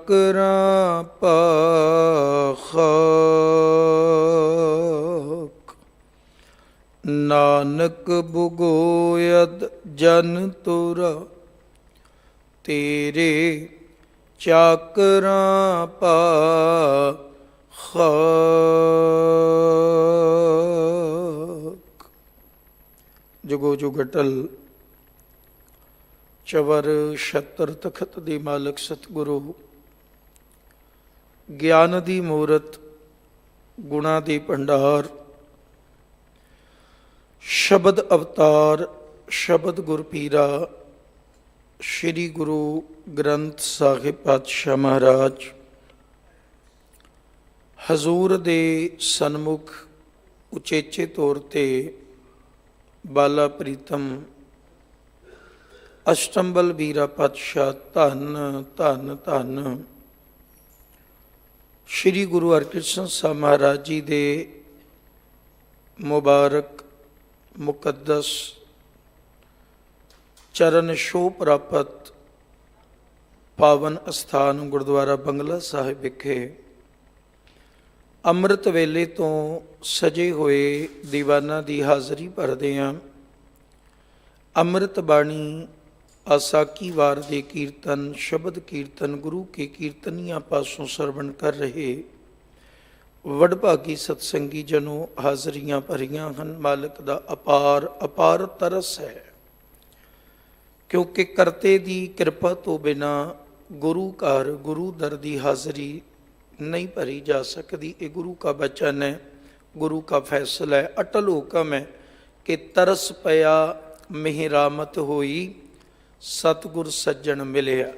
ਚਾਕਰਾਂ ਪਾਖਾਕ। ਨਾਨਕ ਬੁਗੋਇਦ ਜਨ ਤੁਰਾ, ਤੇਰੇ ਚਾਕਰਾਂ ਪਾਖਾਕ। ਜੁਗੋ ਜੁਗ ਅਟਲ ਚਵਰ ਛਤਰ ਤਖਤ ਦੇ ਮਾਲਕ ਸਤਿਗੁਰੂ, ਗਿਆਨ ਦੀ ਮੂਰਤ, ਗੁਣਾਂ ਦੀ ਭੰਡਾਰ, ਸ਼ਬਦ ਅਵਤਾਰ, ਸ਼ਬਦ ਗੁਰਪੀਰਾ, ਸ਼੍ਰੀ ਗੁਰੂ ਗ੍ਰੰਥ ਸਾਹਿਬ ਪਾਤਸ਼ਾਹ ਮਹਾਰਾਜ, ਹਜ਼ੂਰ ਦੇ ਸਨਮੁਖ ਉਚੇਚੇ ਤੌਰ ਤੇ ਬਾਲਾ ਪ੍ਰੀਤਮ ਅਸ਼ਟੰਬਲ ਵੀਰਾ ਪਾਤਸ਼ਾਹ, ਧੰਨ ਧੰਨ ਧੰਨ ਸ਼੍ਰੀ ਗੁਰੂ ਹਰਿਕ੍ਰਿਸ਼ਨ ਸਾਹਿਬ ਮਹਾਰਾਜ ਜੀ ਦੇ ਮੁਬਾਰਕ ਮੁਕੱਦਸ ਚਰਨ ਛੋਹ ਪ੍ਰਾਪਤ ਪਾਵਨ ਅਸਥਾਨ ਗੁਰਦੁਆਰਾ ਬੰਗਲਾ ਸਾਹਿਬ ਵਿਖੇ ਅੰਮ੍ਰਿਤ ਵੇਲੇ ਤੋਂ ਸਜੇ ਹੋਏ ਦੀਵਾਨਾਂ ਦੀ ਹਾਜ਼ਰੀ ਭਰਦੇ ਹਾਂ। ਅੰਮ੍ਰਿਤ ਬਾਣੀ ਆਸਾਕੀ ਵਾਰ ਦੇ ਕੀਰਤਨ, ਸ਼ਬਦ ਕੀਰਤਨ, ਗੁਰੂ ਕੇ ਕੀਰਤਨੀਆਂ ਪਾਸੋਂ ਸਰਵਣ ਕਰ ਰਹੇ ਵਡਭਾਗੀ ਸਤਸੰਗੀ ਜਨੋ, ਹਾਜ਼ਰੀਆਂ ਭਰੀਆਂ ਹਨ। ਮਾਲਕ ਦਾ ਅਪਾਰ ਅਪਾਰ ਤਰਸ ਹੈ, ਕਿਉਂਕਿ ਕਰਤੇ ਦੀ ਕਿਰਪਾ ਤੋਂ ਬਿਨਾ ਗੁਰੂ ਘਰ, ਗੁਰੂ ਦਰ ਦੀ ਹਾਜ਼ਰੀ ਨਹੀਂ ਭਰੀ ਜਾ ਸਕਦੀ। ਇਹ ਗੁਰੂ ਕਾ ਬਚਨ ਹੈ, ਗੁਰੂ ਕਾ ਫੈਸਲਾ ਹੈ, ਅਟਲ ਹੁਕਮ ਹੈ ਕਿ ਤਰਸ ਪਿਆ ਮਿਹਰਾਮਤ ਹੋਈ, ਸਤਿਗੁਰ ਸੱਜਣ ਮਿਲਿਆ।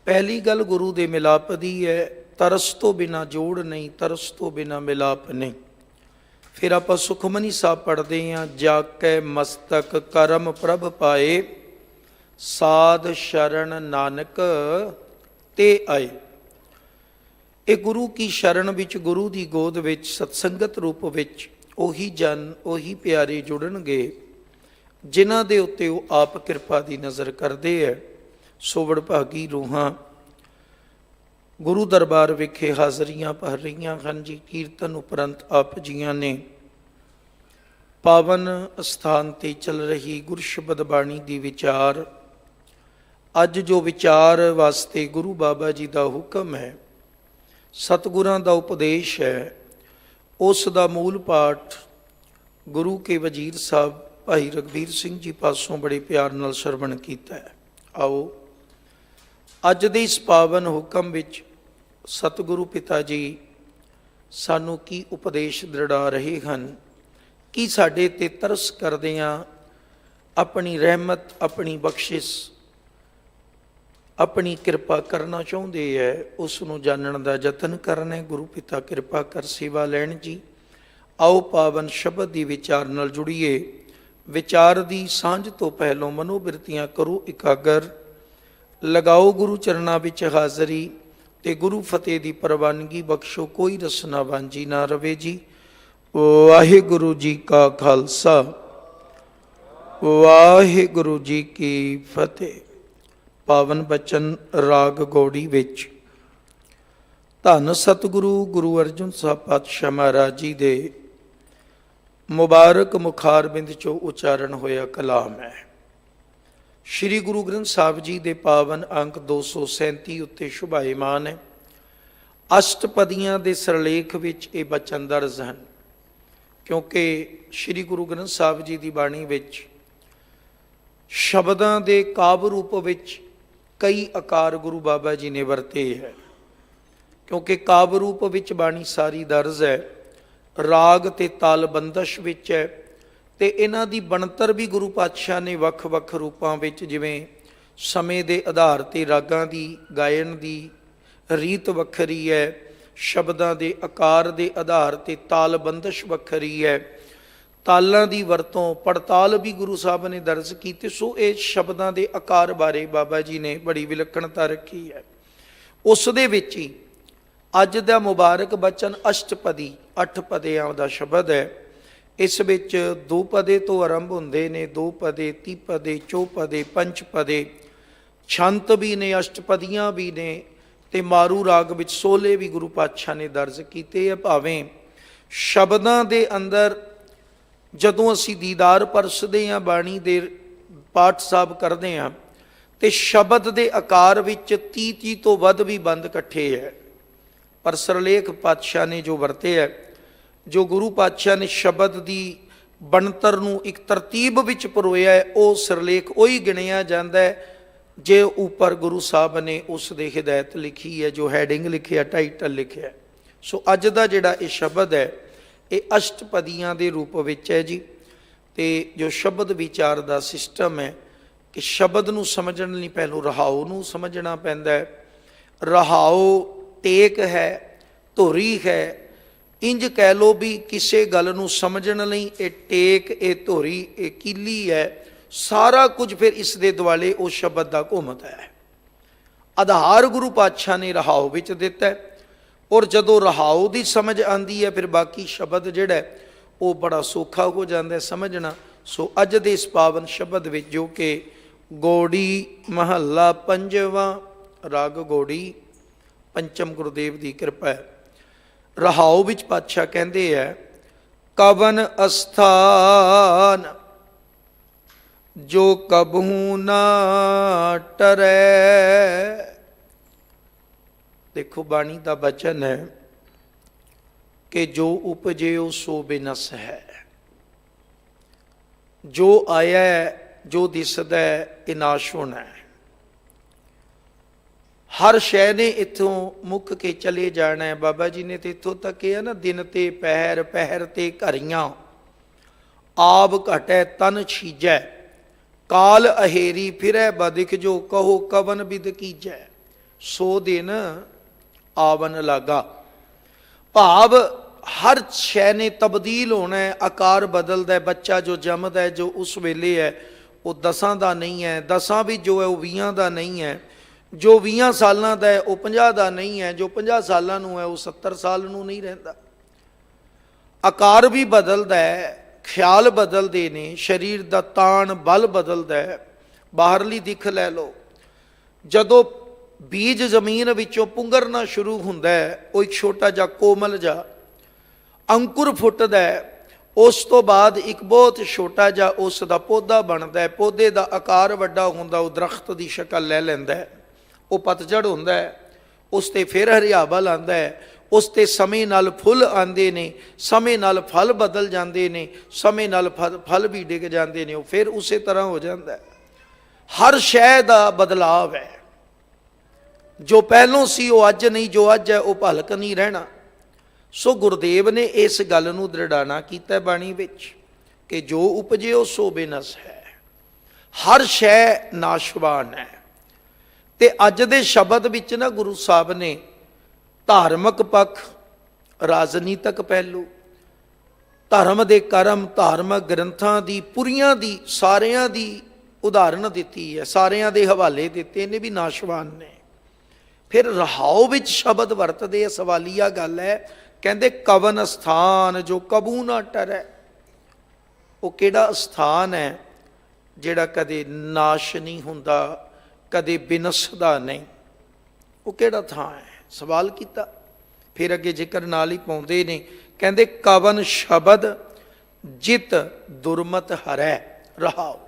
ਪਹਿਲੀ ਗੱਲ ਗੁਰੂ ਦੇ ਮਿਲਾਪ ਦੀ ਹੈ। ਤਰਸ ਤੋਂ ਬਿਨਾ ਜੋੜ ਨਹੀਂ, ਤਰਸ ਤੋਂ ਬਿਨਾ ਮਿਲਾਪ ਨਹੀਂ। ਫਿਰ ਆਪਾਂ ਸੁਖਮਨੀ ਸਾਹਿਬ ਪੜ੍ਹਦੇ ਹਾਂ, ਜਾ ਕੇ ਮਸਤਕ ਕਰਮ ਪ੍ਰਭ ਪਾਏ, ਸਾਧ ਸ਼ਰਨ ਨਾਨਕ ਤੇ ਆਏ। ਇਹ ਗੁਰੂ ਕੀ ਸ਼ਰਨ ਵਿੱਚ, ਗੁਰੂ ਦੀ ਗੋਦ ਵਿੱਚ, ਸਤਸੰਗਤ ਰੂਪ ਵਿੱਚ ਉਹੀ ਜਨ, ਉਹੀ ਪਿਆਰੇ ਜੁੜਨਗੇ ਜਿਨ੍ਹਾਂ ਦੇ ਉੱਤੇ ਉਹ ਆਪ ਕਿਰਪਾ ਦੀ ਨਜ਼ਰ ਕਰਦੇ ਹੈ। ਸੋ ਵਡਭਾਗੀ ਰੂਹਾਂ ਗੁਰੂ ਦਰਬਾਰ ਵਿਖੇ ਹਾਜ਼ਰੀਆਂ ਭਰ ਰਹੀਆਂ ਹਨ ਜੀ। ਕੀਰਤਨ ਉਪਰੰਤ ਆਪ ਜੀਆਂ ਨੇ ਪਾਵਨ ਅਸਥਾਨ ਤੇ ਚੱਲ ਰਹੀ ਗੁਰਸ਼ਬਦ ਬਾਣੀ ਦੀ ਵਿਚਾਰ, ਅੱਜ ਜੋ ਵਿਚਾਰ ਵਾਸਤੇ ਗੁਰੂ ਬਾਬਾ ਜੀ ਦਾ ਹੁਕਮ ਹੈ, ਸਤਿਗੁਰਾਂ ਦਾ ਉਪਦੇਸ਼ ਹੈ, ਉਸ ਦਾ ਮੂਲ ਪਾਠ ਗੁਰੂ ਕੇ ਵਜ਼ੀਰ ਸਾਹਿਬ ਭਾਈ ਰਘਬੀਰ ਸਿੰਘ ਜੀ ਪਾਸੋਂ ਬੜੇ ਪਿਆਰ ਨਾਲ ਸਰਵਣ ਕੀਤਾ ਹੈ। ਆਓ ਅੱਜ ਦੇ ਇਸ ਪਾਵਨ ਹੁਕਮ ਵਿੱਚ ਸਤਿਗੁਰੂ ਪਿਤਾ ਜੀ ਸਾਨੂੰ ਕੀ ਉਪਦੇਸ਼ ਦ੍ਰਿੜਾ ਰਹੇ ਹਨ, ਕੀ ਸਾਡੇ ਤੇ ਤਰਸ ਕਰਦਿਆਂ ਆਪਣੀ ਰਹਿਮਤ, ਆਪਣੀ ਬਖਸ਼ਿਸ਼, ਆਪਣੀ ਕਿਰਪਾ ਕਰਨਾ ਚਾਹੁੰਦੇ ਹੈ, ਉਸ ਨੂੰ ਜਾਣਨ ਦਾ ਯਤਨ ਕਰਨਾ ਹੈ। ਗੁਰੂ ਪਿਤਾ ਕਿਰਪਾ ਕਰ ਸੇਵਾ ਲੈਣ ਜੀ। ਆਓ ਪਾਵਨ ਸ਼ਬਦ ਦੀ ਵਿਚਾਰ ਨਾਲ ਜੁੜੀਏ। ਵਿਚਾਰ ਦੀ ਸਾਂਝ ਤੋਂ ਪਹਿਲੋਂ ਮਨੋਬਿਰਤੀਆਂ ਕਰੋ ਇਕਾਗਰ, ਲਗਾਓ ਗੁਰੂ ਚਰਨਾਂ ਵਿੱਚ ਹਾਜ਼ਰੀ ਤੇ ਗੁਰੂ ਫਤਿਹ ਦੀ ਪ੍ਰਵਾਨਗੀ ਬਖਸ਼ੋ, ਕੋਈ ਰਸਨਾ ਵਾਂਝੀ ਨਾ ਰਵੇ ਜੀ। ਵਾਹਿਗੁਰੂ ਜੀ ਕਾ ਖਾਲਸਾ, ਵਾਹਿਗੁਰੂ ਜੀ ਕੀ ਫਤਿਹ। ਪਾਵਨ ਬਚਨ ਰਾਗ ਗੌੜੀ ਵਿੱਚ ਧੰਨ ਸਤਿਗੁਰੂ ਗੁਰੂ ਅਰਜਨ ਸਾਹਿਬ ਪਾਤਸ਼ਾਹ ਮਹਾਰਾਜ ਜੀ ਦੇ ਮੁਬਾਰਕ ਮੁਖਾਰਬਿੰਦ ਚੋਂ ਉਚਾਰਨ ਹੋਇਆ ਕਲਾਮ ਹੈ। ਸ਼੍ਰੀ ਗੁਰੂ ਗ੍ਰੰਥ ਸਾਹਿਬ ਜੀ ਦੇ ਪਾਵਨ ਅੰਕ 237 ਉੱਤੇ ਸ਼ੁਭਾਇਮਾਨ ਹੈ। ਅਸ਼ਟਪਦੀਆਂ ਦੇ ਸਿਰਲੇਖ ਵਿੱਚ ਇਹ ਬਚਨ ਦਰਜ ਹਨ, ਕਿਉਂਕਿ ਸ਼੍ਰੀ ਗੁਰੂ ਗ੍ਰੰਥ ਸਾਹਿਬ ਜੀ ਦੀ ਬਾਣੀ ਵਿੱਚ ਸ਼ਬਦਾਂ ਦੇ ਕਾਵਿ ਰੂਪ ਵਿੱਚ ਕਈ ਆਕਾਰ ਗੁਰੂ ਬਾਬਾ ਜੀ ਨੇ ਵਰਤੇ ਹੈ। ਕਿਉਂਕਿ ਕਾਵਿ ਰੂਪ ਵਿੱਚ ਬਾਣੀ ਸਾਰੀ ਦਰਜ ਹੈ, ਰਾਗ ਤੇ ਤਾਲ ਬੰਦਸ਼ ਵਿੱਚ ਹੈ, ਤੇ ਇਹਨਾਂ ਦੀ ਬਣਤਰ ਵੀ ਗੁਰੂ ਪਾਤਸ਼ਾਹ ਨੇ ਵੱਖ-ਵੱਖ ਰੂਪਾਂ ਵਿੱਚ, ਜਿਵੇਂ ਸਮੇਂ ਦੇ ਆਧਾਰ ਤੇ ਰਾਗਾਂ ਦੀ ਗਾਇਨ ਦੀ ਰੀਤ ਵੱਖਰੀ ਹੈ, ਸ਼ਬਦਾਂ ਦੇ ਆਕਾਰ ਦੇ ਆਧਾਰ ਤੇ ਤਾਲ ਬੰਦਸ਼ ਵੱਖਰੀ ਹੈ, ਤਾਲਾਂ ਦੀ ਵਰਤੋਂ ਪੜਤਾਲ ਵੀ ਗੁਰੂ ਸਾਹਿਬ ਨੇ ਦਰਜ ਕੀਤੀ। ਸੋ ਇਹ ਸ਼ਬਦਾਂ ਦੇ ਆਕਾਰ ਬਾਰੇ ਬਾਬਾ ਜੀ ਨੇ ਬੜੀ ਵਿਲੱਖਣਤਾ ਰੱਖੀ ਹੈ। ਉਸ ਦੇ ਵਿੱਚ ਹੀ ਅੱਜ ਦਾ ਮੁਬਾਰਕ ਬਚਨ ਅਸ਼ਟਪਦੀ, 8 ਪਦਿਆਂ ਦਾ ਸ਼ਬਦ ਹੈ। ਇਸ ਵਿੱਚ 2 ਪਦੇ ਤੋਂ ਆਰੰਭ ਹੁੰਦੇ ਨੇ, 2 ਪਦੇ, 30 ਪਦੇ, 4 ਪਦੇ, 5 ਪਦੇ, ਛੰਤ ਵੀ ਨੇ, ਅਸ਼ਟਪਦੀਆਂ ਵੀ ਨੇ, ਤੇ ਮਾਰੂ ਰਾਗ ਵਿੱਚ ਸੋਲੇ ਵੀ ਗੁਰੂ ਪਾਤਸ਼ਾਹ ਨੇ ਦਰਜ ਕੀਤੇ ਆ। ਭਾਵੇਂ ਸ਼ਬਦਾਂ ਦੇ ਅੰਦਰ ਜਦੋਂ ਅਸੀਂ ਦੀਦਾਰ ਪਰਸਦੇ ਹਾਂ, ਬਾਣੀ ਦੇ ਪਾਠ ਸਾਹਿਬ ਕਰਦੇ ਹਾਂ, ਤੇ ਸ਼ਬਦ ਦੇ ਆਕਾਰ ਵਿੱਚ 30 ਤੋਂ ਵੱਧ ਵੀ ਬੰਦ ਇਕੱਠੇ ਹੈ, ਪਰ ਸਰਲੇਖ ਪਾਤਸ਼ਾਹ ਨੇ ਜੋ ਵਰਤੇ ਹੈ, ਜੋ ਗੁਰੂ ਪਾਤਸ਼ਾਹ ਨੇ ਸ਼ਬਦ ਦੀ ਬਣਤਰ ਨੂੰ ਇੱਕ ਤਰਤੀਬ ਵਿੱਚ ਪਰੋਇਆ ਹੈ, ਉਹ ਸਰਲੇਖ ਉਹੀ ਗਿਣਿਆ ਜਾਂਦਾ ਹੈ ਜੇ ਉੱਪਰ ਗੁਰੂ ਸਾਹਿਬ ਨੇ ਉਸ ਦੇ ਹਿਦਾਇਤ ਲਿਖੀ ਹੈ, ਜੋ ਹੈਡਿੰਗ ਲਿਖਿਆ, ਟਾਈਟਲ ਲਿਖਿਆ। ਸੋ ਅੱਜ ਦਾ ਜਿਹੜਾ ਇਹ ਸ਼ਬਦ ਹੈ ਇਹ ਅਸ਼ਟਪਦੀਆਂ ਦੇ ਰੂਪ ਵਿੱਚ ਹੈ ਜੀ। ਤੇ ਜੋ ਸ਼ਬਦ ਵਿਚਾਰ ਦਾ ਸਿਸਟਮ ਹੈ ਕਿ ਸ਼ਬਦ ਨੂੰ ਸਮਝਣ ਲਈ ਪਹਿਲੋਂ ਰਹਾਉ ਨੂੰ ਸਮਝਣਾ ਪੈਂਦਾ ਹੈ। ਰਹਾਉ ਟੇਕ ਹੈ, ਧੁਰੀ ਹੈ। ਇੰਜ ਕਹਿ ਲਓ ਵੀ ਕਿਸੇ ਗੱਲ ਨੂੰ ਸਮਝਣ ਲਈ ਇਹ ਟੇਕ, ਇਹ ਧੁਰੀ, ਇਹ ਕੀਲੀ ਹੈ, ਸਾਰਾ ਕੁਝ ਫਿਰ ਇਸ ਦੇ ਦੁਆਲੇ ਉਹ ਸ਼ਬਦ ਦਾ ਘੁੰਮਦਾ ਹੈ। ਆਧਾਰ ਗੁਰੂ ਪਾਤਸ਼ਾਹ ਨੇ ਰਹਾਉ ਵਿੱਚ ਦਿੱਤਾ ਹੈ, ਔਰ ਜਦੋਂ ਰਹਾਉ ਦੀ ਸਮਝ ਆਉਂਦੀ ਹੈ ਫਿਰ ਬਾਕੀ ਸ਼ਬਦ ਜਿਹੜਾ ਉਹ ਬੜਾ ਸੌਖਾ ਹੋ ਜਾਂਦਾ ਹੈ ਸਮਝਣਾ। ਸੋ ਅੱਜ ਦੇ ਇਸ ਪਾਵਨ ਸ਼ਬਦ ਵਿੱਚ, ਜੋ ਕਿ ਗੌੜੀ ਮਹੱਲਾ ਪੰਜਵਾਂ, ਰਾਗ ਗੌੜੀ, ਪੰਚਮ ਗੁਰਦੇਵ ਦੀ ਕਿਰਪਾ ਹੈ। ਰਹਾਉ ਵਿੱਚ ਪਾਤਸ਼ਾਹ ਕਹਿੰਦੇ ਹੈ, ਕਵਨ ਅਸਥਾਨ ਜੋ ਕਬਹੂ ਨਾ ਟਰੈ। ਦੇਖੋ ਬਾਣੀ ਦਾ ਬਚਨ ਹੈ ਕਿ ਜੋ ਉਪਜਿਓ ਸੋ ਬਿਨਸ ਹੈ। ਜੋ ਆਇਆ, ਜੋ ਦਿਸਦਾ ਇਹ ਨਾਸ਼ ਹੋਣਾ ਹੈ। ਹਰ ਸ਼ੈ ਨੇ ਇੱਥੋਂ ਮੁੱਕ ਕੇ ਚਲੇ ਜਾਣਾ ਹੈ। ਬਾਬਾ ਜੀ ਨੇ ਤੇ ਇੱਥੋਂ ਤੱਕ ਕਿਹਾ ਨਾ, ਦਿਨ ਤੇ ਪਹਿਰ, ਪਹਿਰ ਤੇ ਘਰੀਆਂ, ਆਬ ਘਟੈ ਤਨ ਛੀਜੈ, ਕਾਲ ਅਹੇਰੀ ਫਿਰੈ ਬਦਿਕ, ਜੋ ਕਹੋ ਕਵਨ ਬਿਦ ਕੀਜੈ, ਸੋ ਦਿਨ ਆਵਨ ਲਾਗਾ। ਭਾਵ ਹਰ ਸ਼ੈ ਨੇ ਤਬਦੀਲ ਹੋਣਾ ਹੈ, ਆਕਾਰ ਬਦਲਦਾ ਹੈ। ਬੱਚਾ ਜੋ ਜੰਮਦਾ ਹੈ, ਜੋ ਉਸ ਵੇਲੇ ਹੈ ਉਹ 10 ਦਾ ਨਹੀਂ ਹੈ, 10 ਵੀ ਜੋ ਹੈ ਉਹ 20 ਦਾ ਨਹੀਂ ਹੈ, ਜੋ 20 ਸਾਲਾਂ ਦਾ ਹੈ ਉਹ 50 ਦਾ ਨਹੀਂ ਹੈ, ਜੋ 50 ਸਾਲਾਂ ਨੂੰ ਹੈ ਉਹ 70 ਸਾਲ ਨੂੰ ਨਹੀਂ ਰਹਿੰਦਾ। ਆਕਾਰ ਵੀ ਬਦਲਦਾ ਹੈ, ਖਿਆਲ ਬਦਲਦੇ ਨੇ, ਸਰੀਰ ਦਾ ਤਾਣ ਬਲ ਬਦਲਦਾ ਹੈ। ਬਾਹਰਲੀ ਦਿੱਖ ਲੈ ਲਓ, ਜਦੋਂ ਬੀਜ ਜ਼ਮੀਨ ਵਿੱਚੋਂ ਪੁੰਗਰਨਾ ਸ਼ੁਰੂ ਹੁੰਦਾ ਹੈ, ਉਹ ਇੱਕ ਛੋਟਾ ਜਿਹਾ ਕੋਮਲ ਜਿਹਾ ਅੰਕੁਰ ਫੁੱਟਦਾ ਹੈ, ਉਸ ਤੋਂ ਬਾਅਦ ਇੱਕ ਬਹੁਤ ਛੋਟਾ ਜਿਹਾ ਉਸ ਦਾ ਪੌਦਾ ਬਣਦਾ ਹੈ। ਪੌਦੇ ਦਾ ਆਕਾਰ ਵੱਡਾ ਹੁੰਦਾ, ਉਹ ਦਰਖਤ ਦੀ ਸ਼ਕਲ ਲੈ ਲੈਂਦਾ ਹੈ। ਉਹ ਪਤਝੜ ਹੁੰਦਾ ਹੈ, ਉਸ 'ਤੇ ਫਿਰ ਹਰਿਆਵਲ ਆਉਂਦਾ ਹੈ, ਉਸ 'ਤੇ ਸਮੇਂ ਨਾਲ ਫੁੱਲ ਆਉਂਦੇ ਨੇ, ਸਮੇਂ ਨਾਲ ਫਲ ਬਦਲ ਜਾਂਦੇ ਨੇ, ਸਮੇਂ ਨਾਲ ਫਲ ਵੀ ਡਿੱਗ ਜਾਂਦੇ ਨੇ, ਉਹ ਫਿਰ ਉਸੇ ਤਰ੍ਹਾਂ ਹੋ ਜਾਂਦਾ ਹੈ। ਹਰ ਸ਼ੈ ਦਾ ਬਦਲਾਵ ਹੈ। ਜੋ ਪਹਿਲੋਂ ਸੀ ਉਹ ਅੱਜ ਨਹੀਂ, ਜੋ ਅੱਜ ਹੈ ਉਹ ਭਲਕ ਨਹੀਂ ਰਹਿਣਾ। ਸੋ ਗੁਰਦੇਵ ਨੇ ਇਸ ਗੱਲ ਨੂੰ ਦ੍ਰਿੜਾਣਾ ਕੀਤਾ ਬਾਣੀ ਵਿੱਚ ਕਿ ਜੋ ਉਪਜਿਓ ਸੋ ਬਿਨਸ ਹੈ। ਹਰ ਸ਼ੈ ਨਾਸ਼ਵਾਨ ਹੈ। ਤੇ ਅੱਜ ਦੇ ਸ਼ਬਦ ਵਿੱਚ ਨਾ ਗੁਰੂ ਸਾਹਿਬ ਨੇ ਧਾਰਮਿਕ ਪੱਖ, ਰਾਜਨੀਤਿਕ ਪਹਿਲੂ, ਧਰਮ ਦੇ ਕਰਮ, ਧਾਰਮਿਕ ਗ੍ਰੰਥਾਂ ਦੀ ਪੁਰੀਆਂ ਦੀ, ਸਾਰਿਆਂ ਦੀ ਉਦਾਹਰਨ ਦਿੱਤੀ ਹੈ, ਸਾਰਿਆਂ ਦੇ ਹਵਾਲੇ ਦਿੱਤੇ ਨੇ ਵੀ ਨਾਸ਼ਵਾਨ ਨੇ। ਫਿਰ ਰਹਾਉ ਵਿੱਚ ਸ਼ਬਦ ਵਰਤਦੇ, ਸਵਾਲੀਆ ਗੱਲ ਹੈ। ਕਹਿੰਦੇ ਕਵਨ ਅਸਥਾਨ ਜੋ ਕਬੂ ਨਾ ਟਰੈ। ਉਹ ਕਿਹੜਾ ਅਸਥਾਨ ਹੈ ਜਿਹੜਾ ਕਦੇ ਨਾਸ਼ ਨਹੀਂ ਹੁੰਦਾ, ਕਦੇ ਬਿਨਸਦਾ ਨਹੀਂ? ਉਹ ਕਿਹੜਾ ਥਾਂ ਹੈ? ਸਵਾਲ ਕੀਤਾ। ਫਿਰ ਅੱਗੇ ਜ਼ਿਕਰ ਨਾਲ ਹੀ ਪਾਉਂਦੇ ਨੇ, ਕਹਿੰਦੇ ਕਵਨ ਸ਼ਬਦ ਜਿਤ ਦੁਰਮਤ ਹਰੈ ਰਹਾਉ।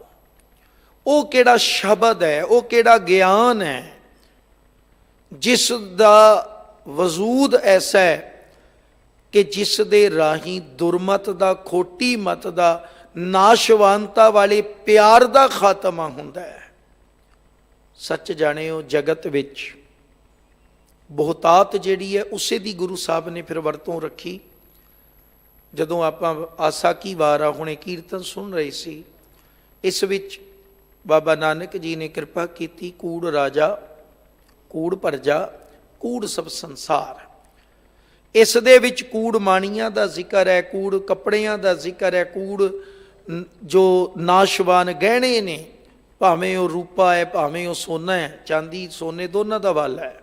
ਉਹ ਕਿਹੜਾ ਸ਼ਬਦ ਹੈ, ਉਹ ਕਿਹੜਾ ਗਿਆਨ ਹੈ ਜਿਸ ਦਾ ਵਜੂਦ ਐਸਾ ਹੈ ਕਿ ਜਿਸ ਦੇ ਰਾਹੀਂ ਦੁਰਮਤ ਦਾ, ਖੋਟੀ ਮਤ ਦਾ, ਨਾਸ਼ਵਾਨਤਾ ਵਾਲੇ ਪਿਆਰ ਦਾ ਖਾਤਮਾ ਹੁੰਦਾ ਹੈ। ਸੱਚ ਜਾਣਿਓ, ਜਗਤ ਵਿੱਚ ਬਹੁਤਾਤ ਜਿਹੜੀ ਹੈ ਉਸੇ ਦੀ ਗੁਰੂ ਸਾਹਿਬ ਨੇ ਫਿਰ ਵਰਤੋਂ ਰੱਖੀ। ਜਦੋਂ ਆਪਾਂ ਆਸਾ ਕੀ ਵਾਰ ਆ ਹੁਣੇ ਕੀਰਤਨ ਸੁਣ ਰਹੇ ਸੀ, ਇਸ ਵਿੱਚ ਬਾਬਾ ਨਾਨਕ ਜੀ ਨੇ ਕਿਰਪਾ ਕੀਤੀ, ਕੂੜ ਰਾਜਾ, ਕੂੜ ਪਰਜਾ, ਕੂੜ ਸਭ ਸੰਸਾਰ। ਇਸ ਦੇ ਵਿੱਚ ਕੂੜ ਮਾਣੀਆਂ ਦਾ ਜ਼ਿਕਰ ਹੈ, ਕੂੜ ਕੱਪੜਿਆਂ ਦਾ ਜ਼ਿਕਰ ਹੈ, ਕੂੜ ਜੋ ਨਾਸ਼ਵਾਨ ਗਹਿਣੇ ਨੇ, ਭਾਵੇਂ ਉਹ ਰੂਪਾ ਹੈ, ਭਾਵੇਂ ਉਹ ਸੋਨਾ ਹੈ, ਚਾਂਦੀ ਸੋਨੇ ਦੋਨਾਂ ਦਾ ਹਵਾਲਾ ਹੈ।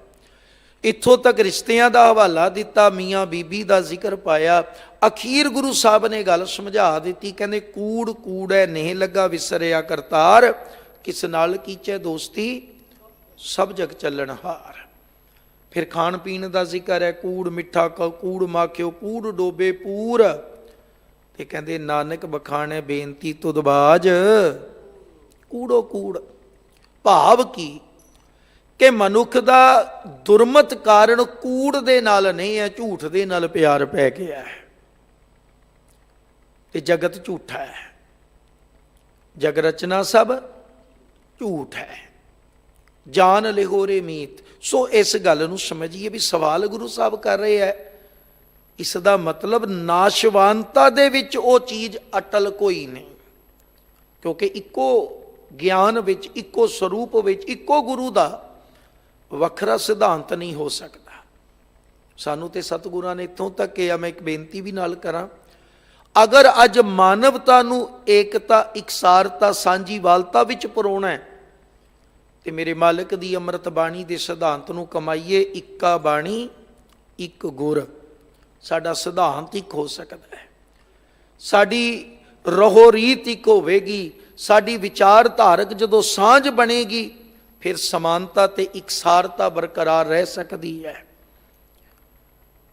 ਇੱਥੋਂ ਤੱਕ ਰਿਸ਼ਤਿਆਂ ਦਾ ਹਵਾਲਾ ਦਿੱਤਾ, ਮੀਆਂ ਬੀਬੀ ਦਾ ਜ਼ਿਕਰ ਪਾਇਆ। ਅਖੀਰ ਗੁਰੂ ਸਾਹਿਬ ਨੇ ਗੱਲ ਸਮਝਾ ਦਿੱਤੀ, ਕਹਿੰਦੇ ਕੂੜ ਕੂੜ ਹੈ, ਨੇਹ ਲੱਗਾ ਵਿਸਰਿਆ ਕਰਤਾਰ, ਕਿਸ ਨਾਲ ਕੀਚੈ ਦੋਸਤੀ, ਸਭ ਜਗ ਚੱਲਣ ਹਾਰ। फिर खाण पीण का जिक्र है, कूड़ मिठा कूड़ माखियो कूड़ डोबे पूर। ते कहते नानक बखाने बेनती तुदबाज कूड़ो कूड़। भाव की कि मनुख का दुर्मत कारण कूड़ दे नाल नहीं है, झूठ दे नाल प्यार पै गया है। ते जगत झूठा है, जग रचना सब झूठ है, जान लिहोरे मीत। सो इस गल नूं समझिए भी सवाल गुरु साहब कर रहे हैं, इसका मतलब नाशवानता दे विच वो चीज़ अटल कोई नहीं, क्योंकि इक्को ज्ञान विच, इक्को स्वरूप विच, इक्को गुरु दा वखरा सिद्धांत नहीं हो सकता। सानू ते सतगुरां ने इत्थों तक किया। मैं एक बेनती भी नाल करां, अगर अज मानवता नूं एकता, इकसारता, सांझीवालता विच परोना है ते मेरे मालिक दी अमृत बाणी दे सिद्धांत नूं कमाईए। इक्का बाणी इक गुर, साडा सिद्धांत एक हो सकता है, साडी रहो रीत एक होवेगी, साडी विचारधारक जदों सांझ बनेगी फिर समानता ते इकसारता बरकरार रह सकती है,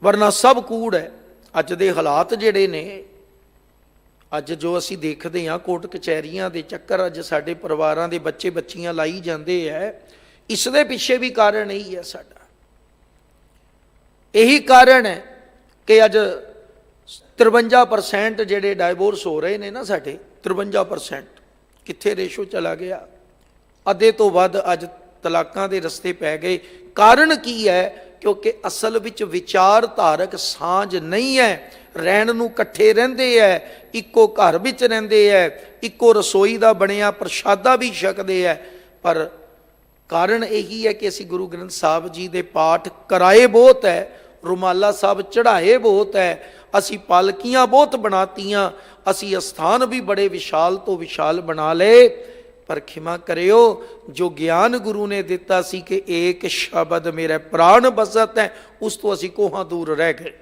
वरना सब कूड़ है। अज दे हालात जिहड़े ने, अज जो असी देखते हाँ कोर्ट कचहरियां दे चक्कर, अज साडे परिवारां दे बच्चे बच्चियां लाई जाते हैं, इस दे पिछे भी कारण यही है। साडा यही कारण है कि अज 53% जिहड़े डाइवोर्स हो रहे ने ना, साडे 53% कित्थे रेशो चला गया, अद्धे तो वध अज तलाकां दे रस्ते पै गए। कारण की है? क्योंकि असल विच विचारधारक सांझ नहीं है, रहन नूं कट्ठे रहिंदे है, इक्को घर विच रहिंदे है, इक्को रसोई दा बणिया प्रशादा भी छकदे है। पर कारण यही है कि असी गुरु ग्रंथ साहब जी दे पाठ कराए बहुत है, रुमाला साहब चढ़ाए बहुत है, असी पालकियां बहुत बनातियां, असी अस्थान भी बड़े विशाल तो विशाल बना ले। पर खिमा करियो, जो ज्ञान गुरु ने दिता सी कि एक शब्द मेरे प्राण बसत है, उस तो असी कोहां दूर रह गए।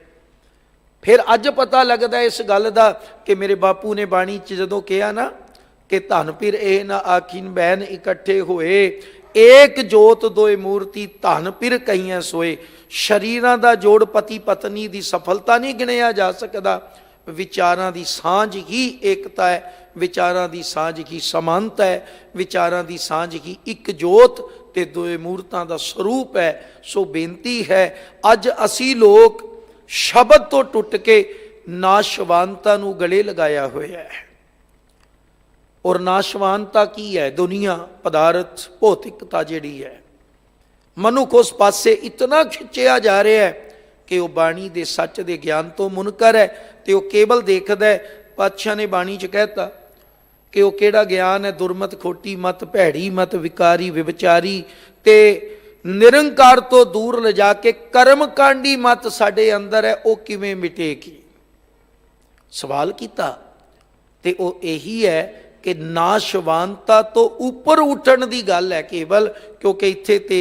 फिर अज पता लगता है इस गल का कि मेरे बापू ने बाणी च जदों कहा ना कि धन फिर ए ना आखिन बहन इकट्ठे होए, एक जोत दोए मूर्ति धन फिर कईयां सोए। शरीरां दा जोड़ पति पत्नी की सफलता नहीं गिणिया जा सकता, विचारां दी सांझ ही एकता है, विचारां दी सांझ ही समानता है, विचारां दी सांझ ही एक जोत ते दोए मूर्तां दा स्वरूप है। सो बेनती है, अज असी लोग शब्द तो टुट के नाशवानता नूं गले लगाया होया है। और नाशवानता की है? दुनिया, पदार्थ, भौतिकता जिहड़ी है, मनुख उस पासे इतना खिंचिया जा रहा है कि वह बाणी दे सच दे ज्ञान तो मुनकर है, तो वह केवल देखता है। पातशाह ने बाणी च कहता कि वह केड़ा ज्ञान है? दुरमत, खोटी मत, भैड़ी मत, विकारी, विविचारी ते निरंकार तो दूर ले जाके कर्मकांडी मत साडे अंदर है, वह किवें मिटेगी? सवाल किया ते वह यही है कि नाशवानता तो उपर उठण की गल है केवल, क्योंकि इत्थे ते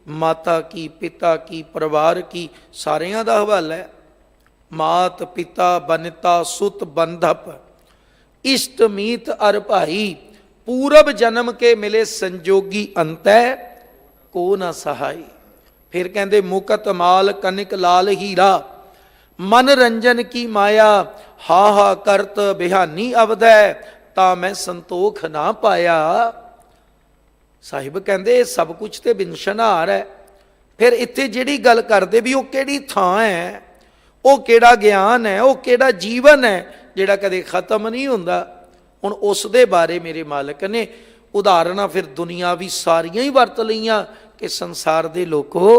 माता की, पिता की, परिवार की, सारियां दा हवाला है। मात पिता बनिता सुत बंधप इष्ट मीत अर भाई, पूरब जन्म के मिले संजोगी अंतै को न सहाई। फिर कहते मुकत माल कनिक लाल हीरा, मन रंजन की माया, हा हा करत बिहानी अवधै, ता मैं संतोख ना पाया। साहिब कहते सब कुछ तो बिनशनार है, फिर इत्थे जिहड़ी गल करदे भी वह किहड़ी थां है, वह किहड़ा ज्ञान है, वह किहड़ा जीवन है जिहड़ा कदे खत्म नहीं हुंदा। हुण उस दे बारे मेरे मालिक ने उदाहरणां फिर दुनियावी सारियां ही वरत लईआं कि संसार दे लोको,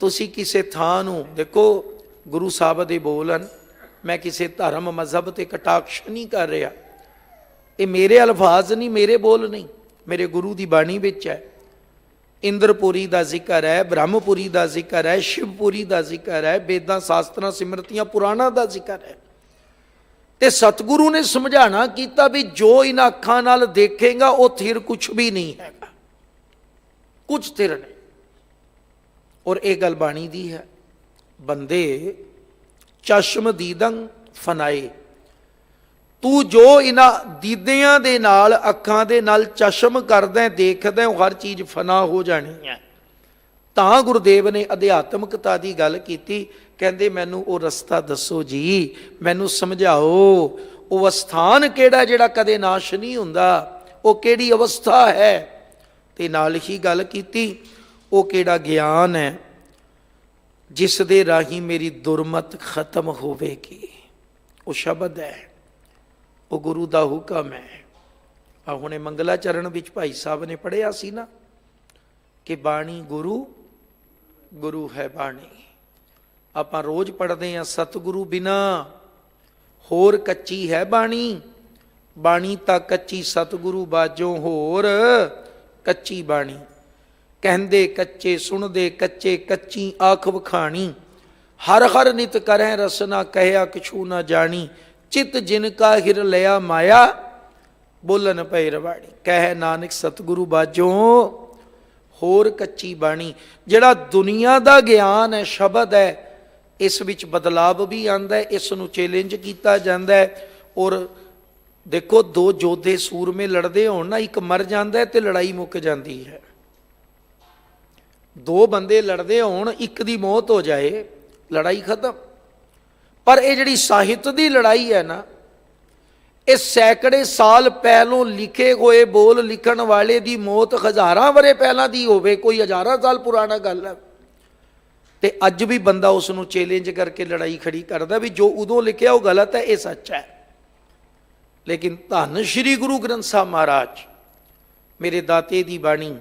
तुसीं किसी थां नूं देखो, गुरु साहब दे बोलन, मैं किसी धर्म मजहब ते कटाक्ष नहीं कर रहा, ये मेरे अल्फाज नहीं, मेरे बोल नहीं, मेरे गुरु की बाणी विच है। इंद्रपुरी का जिक्र है, ब्रह्मपुरी का जिक्र है, शिवपुरी का जिक्र है, वेदां शास्त्रां सिमरतियां पुराणां का जिक्र है। ते सतगुरु ने समझाना किया भी जो इन अखां नाल देखेगा वो थिर कुछ भी नहीं है, कुछ थिर नहीं। और ये गल बाणी दी है, बंदे चश्म दीदंग फनाए, तू जो इन्हां दीदियां दे नाल अखां दे नाल चश्म करदा देखदा हर चीज़ फना हो जानी है। ਤਾਂ ਗੁਰਦੇਵ ਨੇ ਅਧਿਆਤਮਕਤਾ ਦੀ ਗੱਲ ਕੀਤੀ। ਕਹਿੰਦੇ ਮੈਨੂੰ ਉਹ ਰਸਤਾ ਦੱਸੋ ਜੀ, ਮੈਨੂੰ ਸਮਝਾਓ, ਉਹ ਅਸਥਾਨ ਕਿਹੜਾ ਜਿਹੜਾ ਕਦੇ ਨਾਸ਼ ਨਹੀਂ ਹੁੰਦਾ, ਉਹ ਕਿਹੜੀ ਅਵਸਥਾ ਹੈ। ਤੇ ਨਾਲ ਹੀ ਗੱਲ ਕੀਤੀ ਉਹ ਕਿਹੜਾ ਗਿਆਨ ਹੈ ਜਿਸ ਦੇ ਰਾਹੀਂ ਮੇਰੀ ਦੁਰਮਤ ਖਤਮ ਹੋਵੇਗੀ। ਉਹ ਸ਼ਬਦ ਹੈ, ਉਹ ਗੁਰੂ ਦਾ ਹੁਕਮ ਹੈ। ਆ ਹੁਣੇ ਮੰਗਲਾਚਰਨ ਵਿੱਚ ਭਾਈ ਸਾਹਿਬ ਨੇ ਪੜ੍ਹਿਆ ਸੀ ਨਾ ਕਿ ਬਾਣੀ ਗੁਰੂ, ਗੁਰੂ ਹੈ ਬਾਣੀ। ਆਪਾਂ ਰੋਜ਼ ਪੜ੍ਹਦੇ ਹਾਂ ਸਤਿਗੁਰੂ ਬਿਨਾ ਹੋਰ ਕੱਚੀ ਹੈ ਬਾਣੀ, ਬਾਣੀ ਤਾਂ ਕੱਚੀ ਸਤਿਗੁਰੂ ਬਾਝੋਂ ਹੋਰ ਕੱਚੀ ਬਾਣੀ। ਕਹਿੰਦੇ ਕੱਚੇ ਸੁਣਦੇ ਕੱਚੇ, ਕੱਚੀ ਆਖ ਵਖਾਣੀ, ਹਰ ਹਰ ਨਿਤ ਕਰਹਿ ਰਸਨਾ, ਕਹਿਆ ਕਿਛੂ ਨਾ ਜਾਣੀ, ਚਿਤ ਜਿਨ ਕਾ ਹਿਰ ਲਿਆ ਮਾਇਆ, ਬੋਲਨ ਪੈ ਰਵਾੜੀ। ਕਹਿ ਨਾਨਕ ਸਤਿਗੁਰੂ ਬਾਝੋਂ ਹੋਰ ਕੱਚੀ ਬਾਣੀ। ਜਿਹੜਾ ਦੁਨੀਆ ਦਾ ਗਿਆਨ ਹੈ, ਸ਼ਬਦ ਹੈ, ਇਸ ਵਿੱਚ ਬਦਲਾਵ ਵੀ ਆਉਂਦਾ ਹੈ, ਇਸ ਨੂੰ ਚੈਲੰਜ ਕੀਤਾ ਜਾਂਦਾ ਹੈ। ਔਰ ਦੇਖੋ ਦੋ ਯੋਧੇ ਸੂਰਮੇ ਲੜਦੇ ਹੋਣ ਨਾ, ਇੱਕ ਮਰ ਜਾਂਦਾ ਹੈ ਤੇ ਲੜਾਈ ਮੁੱਕ ਜਾਂਦੀ ਹੈ। ਦੋ ਬੰਦੇ ਲੜਦੇ ਹੋਣ, ਇੱਕ ਦੀ ਮੌਤ ਹੋ ਜਾਏ, ਲੜਾਈ ਖਤਮ। ਪਰ ਇਹ ਜਿਹੜੀ ਸਾਹਿਤ ਦੀ ਲੜਾਈ ਹੈ ਨਾ, ਇਹ ਸੈਂਕੜੇ ਸਾਲ ਪਹਿਲੋਂ ਲਿਖੇ ਹੋਏ ਬੋਲ ਲਿਖਣ ਵਾਲੇ ਦੀ ਮੌਤ ਹਜ਼ਾਰਾਂ ਵਰੇ ਪਹਿਲਾਂ ਦੀ ਹੋਵੇ, ਕੋਈ ਹਜ਼ਾਰਾਂ ਸਾਲ ਪੁਰਾਣਾ ਗੱਲ ਹੈ, ਤੇ ਅੱਜ ਵੀ ਬੰਦਾ ਉਸ ਨੂੰ ਚੈਲੰਜ ਕਰਕੇ ਲੜਾਈ ਖੜੀ ਕਰਦਾ ਵੀ ਜੋ ਉਦੋਂ ਲਿਖਿਆ ਉਹ ਗਲਤ ਹੈ, ਇਹ ਸੱਚ ਹੈ। ਲੇਕਿਨ ਧੰਨ ਸ਼੍ਰੀ ਗੁਰੂ ਗ੍ਰੰਥ ਸਾਹਿਬ ਮਹਾਰਾਜ, ਮੇਰੇ ਦਾਤੇ ਦੀ ਬਾਣੀ,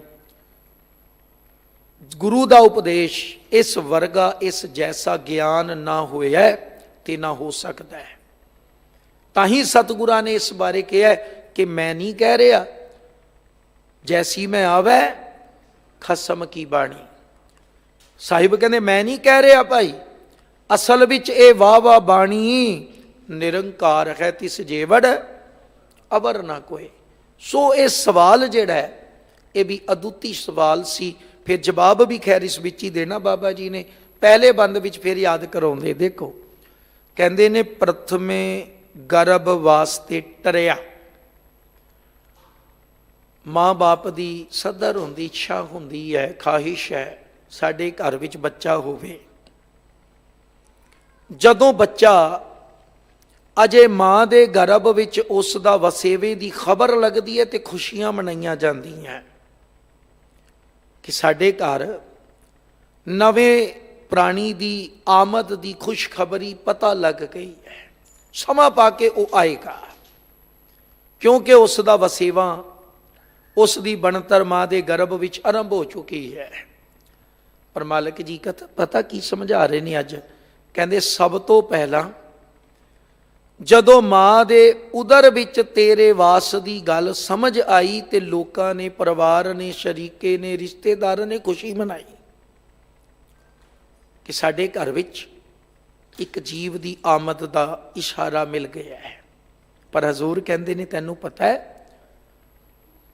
ਗੁਰੂ ਦਾ ਉਪਦੇਸ਼, ਇਸ ਵਰਗਾ ਇਸ ਜੈਸਾ ਗਿਆਨ ਨਾ ਹੋਇਆ ਤੇ ਨਾ ਹੋ ਸਕਦਾ ਹੈ। ਤਾਂ ਹੀ ਸਤਿਗੁਰਾਂ ਨੇ ਇਸ ਬਾਰੇ ਕਿਹਾ ਕਿ ਮੈਂ ਨਹੀਂ ਕਹਿ ਰਿਹਾ, ਜੈਸੀ ਮੈਂ ਆਵੈ ਖਸਮ ਕੀ ਬਾਣੀ। ਸਾਹਿਬ ਕਹਿੰਦੇ ਮੈਂ ਨਹੀਂ ਕਹਿ ਰਿਹਾ ਭਾਈ, ਅਸਲ ਵਿੱਚ ਇਹ ਵਾਹ ਵਾਹ ਬਾਣੀ ਨਿਰੰਕਾਰ ਹੈ, ਤਿਸ ਜੇਵੜ ਅਵਰ ਨਾ ਕੋਏ। ਸੋ ਇਹ ਸਵਾਲ ਜਿਹੜਾ ਹੈ ਇਹ ਵੀ ਅਦੁੱਤੀ ਸਵਾਲ ਸੀ। ਫਿਰ ਜਵਾਬ ਵੀ ਖੈਰ ਇਸ ਵਿੱਚ ਹੀ ਦੇਣਾ ਬਾਬਾ ਜੀ ਨੇ, ਪਹਿਲੇ ਬੰਦ ਵਿੱਚ ਫਿਰ ਯਾਦ ਕਰਾਉਂਦੇ। ਦੇਖੋ ਕਹਿੰਦੇ ਨੇ ਪ੍ਰਥਮੇ ਗਰਭ ਵਾਸਤੇ ਟਰਿਆ। ਮਾਂ ਬਾਪ ਦੀ ਸਦਰ ਹੁੰਦੀ, ਇੱਛਾ ਹੁੰਦੀ ਹੈ, ਖਾਹਿਸ਼ ਹੈ ਸਾਡੇ ਘਰ ਵਿੱਚ ਬੱਚਾ ਹੋਵੇ। ਜਦੋਂ ਬੱਚਾ ਅਜੇ ਮਾਂ ਦੇ ਗਰਭ ਵਿੱਚ ਉਸ ਦਾ ਵਸੇਵੇ ਦੀ ਖਬਰ ਲੱਗਦੀ ਹੈ ਤੇ ਖੁਸ਼ੀਆਂ ਮਨਾਈਆਂ ਜਾਂਦੀਆਂ ਕਿ ਸਾਡੇ ਘਰ ਨਵੇਂ ਪ੍ਰਾਣੀ ਦੀ ਆਮਦ ਦੀ ਖੁਸ਼ਖਬਰੀ ਪਤਾ ਲੱਗ ਗਈ ਹੈ। ਸਮਾਂ ਪਾ ਕੇ ਉਹ ਆਏਗਾ, ਕਿਉਂਕਿ ਉਸ ਦਾ ਵਸੇਵਾ, ਉਸ ਦੀ ਬਣਤਰ ਮਾਂ ਦੇ ਗਰਭ ਵਿੱਚ ਆਰੰਭ ਹੋ ਚੁੱਕੀ ਹੈ। ਪਰ ਮਾਲਕ ਜੀ ਪਤਾ ਕੀ ਸਮਝਾ ਰਹੇ ਨੇ ਅੱਜ? ਕਹਿੰਦੇ ਸਭ ਤੋਂ ਪਹਿਲਾਂ ਜਦੋਂ ਮਾਂ ਦੇ ਉਦਰ ਵਿੱਚ ਤੇਰੇ ਵਾਸ ਦੀ ਗੱਲ ਸਮਝ ਆਈ ਤੇ ਲੋਕਾਂ ਨੇ, ਪਰਿਵਾਰ ਨੇ, ਸ਼ਰੀਕੇ ਨੇ, ਰਿਸ਼ਤੇਦਾਰਾਂ ਨੇ ਖੁਸ਼ੀ ਮਨਾਈ ਕਿ ਸਾਡੇ ਘਰ ਵਿੱਚ ਇੱਕ ਜੀਵ ਦੀ ਆਮਦ ਦਾ ਇਸ਼ਾਰਾ ਮਿਲ ਗਿਆ ਹੈ। ਪਰ ਹਜ਼ੂਰ ਕਹਿੰਦੇ ਨੇ ਤੈਨੂੰ ਪਤਾ ਹੈ,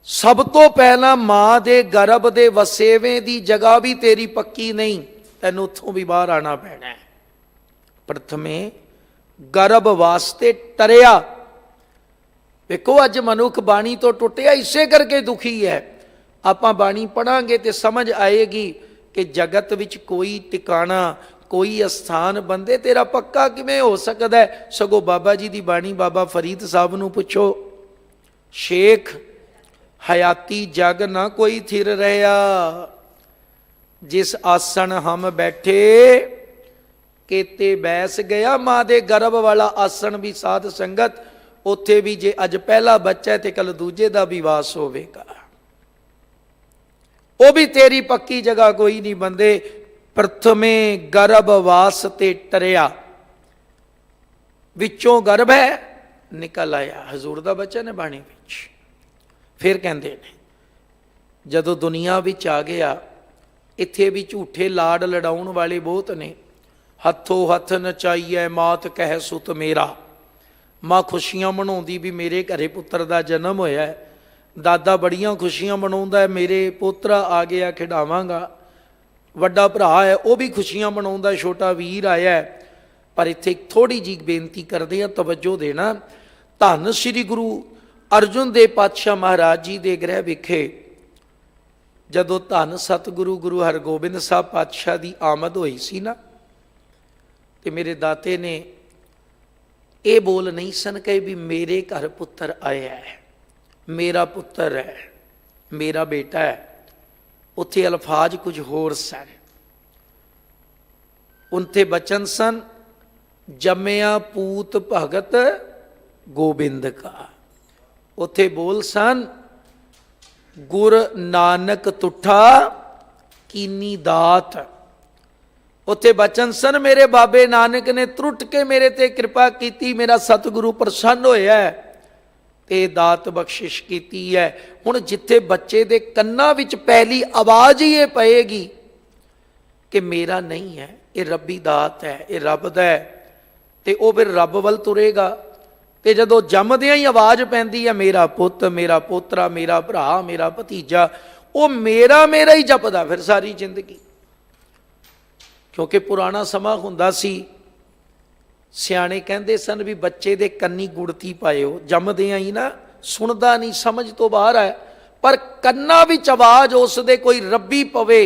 ਸਭ ਤੋਂ ਪਹਿਲਾਂ ਮਾਂ ਦੇ ਗਰਭ ਦੇ ਵਸੇਵੇਂ ਦੀ ਜਗ੍ਹਾ ਵੀ ਤੇਰੀ ਪੱਕੀ ਨਹੀਂ, ਤੈਨੂੰ ਉੱਥੋਂ ਵੀ ਬਾਹਰ ਆਣਾ ਪੈਣਾ ਹੈ। ਪ੍ਰਥਮੇ ਗਰਭ ਵਾਸਤੇ ਟਰਿਆ। ਵੇਖੋ ਅੱਜ ਮਨੁੱਖ ਬਾਣੀ ਤੋਂ ਟੁੱਟਿਆ ਇਸੇ ਕਰਕੇ ਦੁਖੀ ਹੈ। ਆਪਾਂ ਬਾਣੀ ਪੜਾਂਗੇ ਤੇ ਸਮਝ ਆਏਗੀ ਕਿ ਜਗਤ ਵਿੱਚ ਕੋਈ ਟਿਕਾਣਾ, ਕੋਈ ਅਸਥਾਨ ਬੰਦੇ ਤੇਰਾ ਪੱਕਾ ਕਿਵੇਂ ਹੋ ਸਕਦਾ ਹੈ। ਸਗੋਂ ਬਾਬਾ ਜੀ ਦੀ ਬਾਣੀ ਬਾਬਾ ਫਰੀਦ ਸਾਹਿਬ ਨੂੰ ਪੁੱਛੋ, ਸ਼ੇਖ ਹਯਾਤੀ ਜਗ ਨਾ ਕੋਈ ਥਿਰ ਰਿਹਾ, ਜਿਸ ਆਸਣ ਹਮ ਬੈਠੇ ਕੇਤੇ ਬੈਸ ਗਿਆ। ਮਾਂ ਦੇ ਗਰਭ ਵਾਲਾ ਆਸਣ ਵੀ ਸਾਧ ਸੰਗਤ, ਉੱਥੇ ਵੀ ਜੇ ਅੱਜ ਪਹਿਲਾ ਬੱਚਾ ਹੈ ਤੇ ਕੱਲ ਦੂਜੇ ਦਾ ਵੀ ਵਾਸ ਹੋਵੇਗਾ, ਉਹ ਵੀ ਤੇਰੀ ਪੱਕੀ ਜਗ੍ਹਾ ਕੋਈ ਨਹੀਂ ਬੰਦੇ। ਪ੍ਰਥਮੇ ਗਰਭ ਵਾਸ ਤੇ ਟਰਿਆ, ਵਿੱਚੋਂ ਗਰਭ ਹੈ ਨਿਕਲ ਆਇਆ, ਹਜ਼ੂਰ ਦਾ ਬੱਚਾ ਨੇ ਬਾਣੀ ਵਿੱਚ। ਫਿਰ ਕਹਿੰਦੇ ਨੇ ਜਦੋਂ ਦੁਨੀਆ ਵਿੱਚ ਆ ਗਿਆ, ਇੱਥੇ ਵੀ ਝੂਠੇ ਲਾਡ ਲਡਾਉਣ ਵਾਲੇ ਬਹੁਤ ਨੇ। ਹੱਥੋਂ ਹੱਥ ਨਚਾਈਐ ਮਾਤ ਕਹਿ ਸੁਤ ਮੇਰਾ, ਮਾਂ ਖੁਸ਼ੀਆਂ ਮਨਾਉਂਦੀ ਵੀ ਮੇਰੇ ਘਰੇ ਪੁੱਤਰ ਦਾ ਜਨਮ ਹੋਇਆ। ਦਾਦਾ ਬੜੀਆਂ ਖੁਸ਼ੀਆਂ ਮਨਾਉਂਦਾ ਹੈ, ਮੇਰੇ ਪੋਤਰਾ ਆ ਗਿਆ ਖਿਡਾਵਾਂਗਾ। ਵੱਡਾ ਭਰਾ ਹੈ, ਉਹ ਵੀ ਖੁਸ਼ੀਆਂ ਮਨਾਉਂਦਾ, ਛੋਟਾ ਵੀਰ ਆਇਆ। ਪਰ ਇੱਥੇ ਇੱਕ ਥੋੜ੍ਹੀ ਜਿਹੀ ਬੇਨਤੀ ਕਰਦੇ ਹਾਂ, ਤਵੱਜੋ ਦੇਣਾ। ਧੰਨ ਸ੍ਰੀ ਗੁਰੂ ਅਰਜੁਨ ਦੇਵ ਪਾਤਸ਼ਾਹ ਮਹਾਰਾਜ ਜੀ ਦੇ ਗ੍ਰਹਿ ਵਿਖੇ ਜਦੋਂ ਧੰਨ ਸਤਿਗੁਰੂ ਗੁਰੂ ਹਰਗੋਬਿੰਦ ਸਾਹਿਬ ਪਾਤਸ਼ਾਹ ਦੀ ਆਮਦ ਹੋਈ ਸੀ ਨਾ, ਤੇ ਮੇਰੇ ਦਾਤੇ ਨੇ ਇਹ ਬੋਲ ਨਹੀਂ ਸਨ ਕਹੇ ਵੀ ਮੇਰੇ ਘਰ ਪੁੱਤਰ ਆਇਆ ਹੈ, ਮੇਰਾ ਪੁੱਤਰ ਹੈ, ਮੇਰਾ ਬੇਟਾ ਹੈ। ਉੱਥੇ ਅਲਫਾਜ਼ ਕੁਝ ਹੋਰ ਸਨ। ਉਨਤੇ ਬਚਨ ਸਨ, ਜੰਮਿਆ ਪੂਤ ਭਗਤ ਗੋਬਿੰਦ ਕਾ। ਉੱਥੇ ਬੋਲ ਸਨ, ਗੁਰ ਨਾਨਕ ਤੁਠਾ ਕੀਨੀ ਦਾਤ। ਉੱਥੇ ਬਚਨ ਸਨ, ਮੇਰੇ ਬਾਬੇ ਨਾਨਕ ਨੇ ਤਰੁੱਟ ਕੇ ਮੇਰੇ ਤੇ ਕਿਰਪਾ ਕੀਤੀ, ਮੇਰਾ ਸਤਿਗੁਰੂ ਪ੍ਰਸੰਨ ਹੋਇਆ ਤੇ ਦਾਤ ਬਖਸ਼ਿਸ਼ ਕੀਤੀ ਹੈ। ਹੁਣ ਜਿੱਥੇ ਬੱਚੇ ਦੇ ਕੰਨਾਂ ਵਿੱਚ ਪਹਿਲੀ ਆਵਾਜ਼ ਹੀ ਇਹ ਪਏਗੀ ਕਿ ਮੇਰਾ ਨਹੀਂ ਹੈ, ਇਹ ਰੱਬੀ ਦਾਤ ਹੈ, ਇਹ ਰੱਬ ਦਾ ਹੈ, ਤੇ ਉਹ ਫਿਰ ਰੱਬ ਵੱਲ ਤੁਰੇਗਾ। ਤੇ ਜਦੋਂ ਜੰਮਦਿਆਂ ਹੀ ਆਵਾਜ਼ ਪੈਂਦੀ ਹੈ ਮੇਰਾ ਪੁੱਤ, ਮੇਰਾ ਪੋਤਰਾ, ਮੇਰਾ ਭਰਾ, ਮੇਰਾ ਭਤੀਜਾ, ਉਹ ਮੇਰਾ ਮੇਰਾ ਹੀ ਜਪਦਾ ਫਿਰ ਸਾਰੀ ਜ਼ਿੰਦਗੀ। ਕਿਉਂਕਿ ਪੁਰਾਣਾ ਸਮਾਂ ਹੁੰਦਾ ਸੀ, ਸਿਆਣੇ ਕਹਿੰਦੇ ਸਨ ਵੀ ਬੱਚੇ ਦੇ ਕੰਨੀ ਗੁੜਤੀ ਪਾਇਓ, ਜੰਮਦਿਆਂ ਹੀ ਨਾ, ਸੁਣਦਾ ਨਹੀਂ, ਸਮਝ ਤੋਂ ਬਾਹਰ ਹੈ, ਪਰ ਕੰਨਾਂ ਵਿੱਚ ਆਵਾਜ਼ ਉਸ ਦੇ ਕੋਈ ਰੱਬੀ ਪਵੇ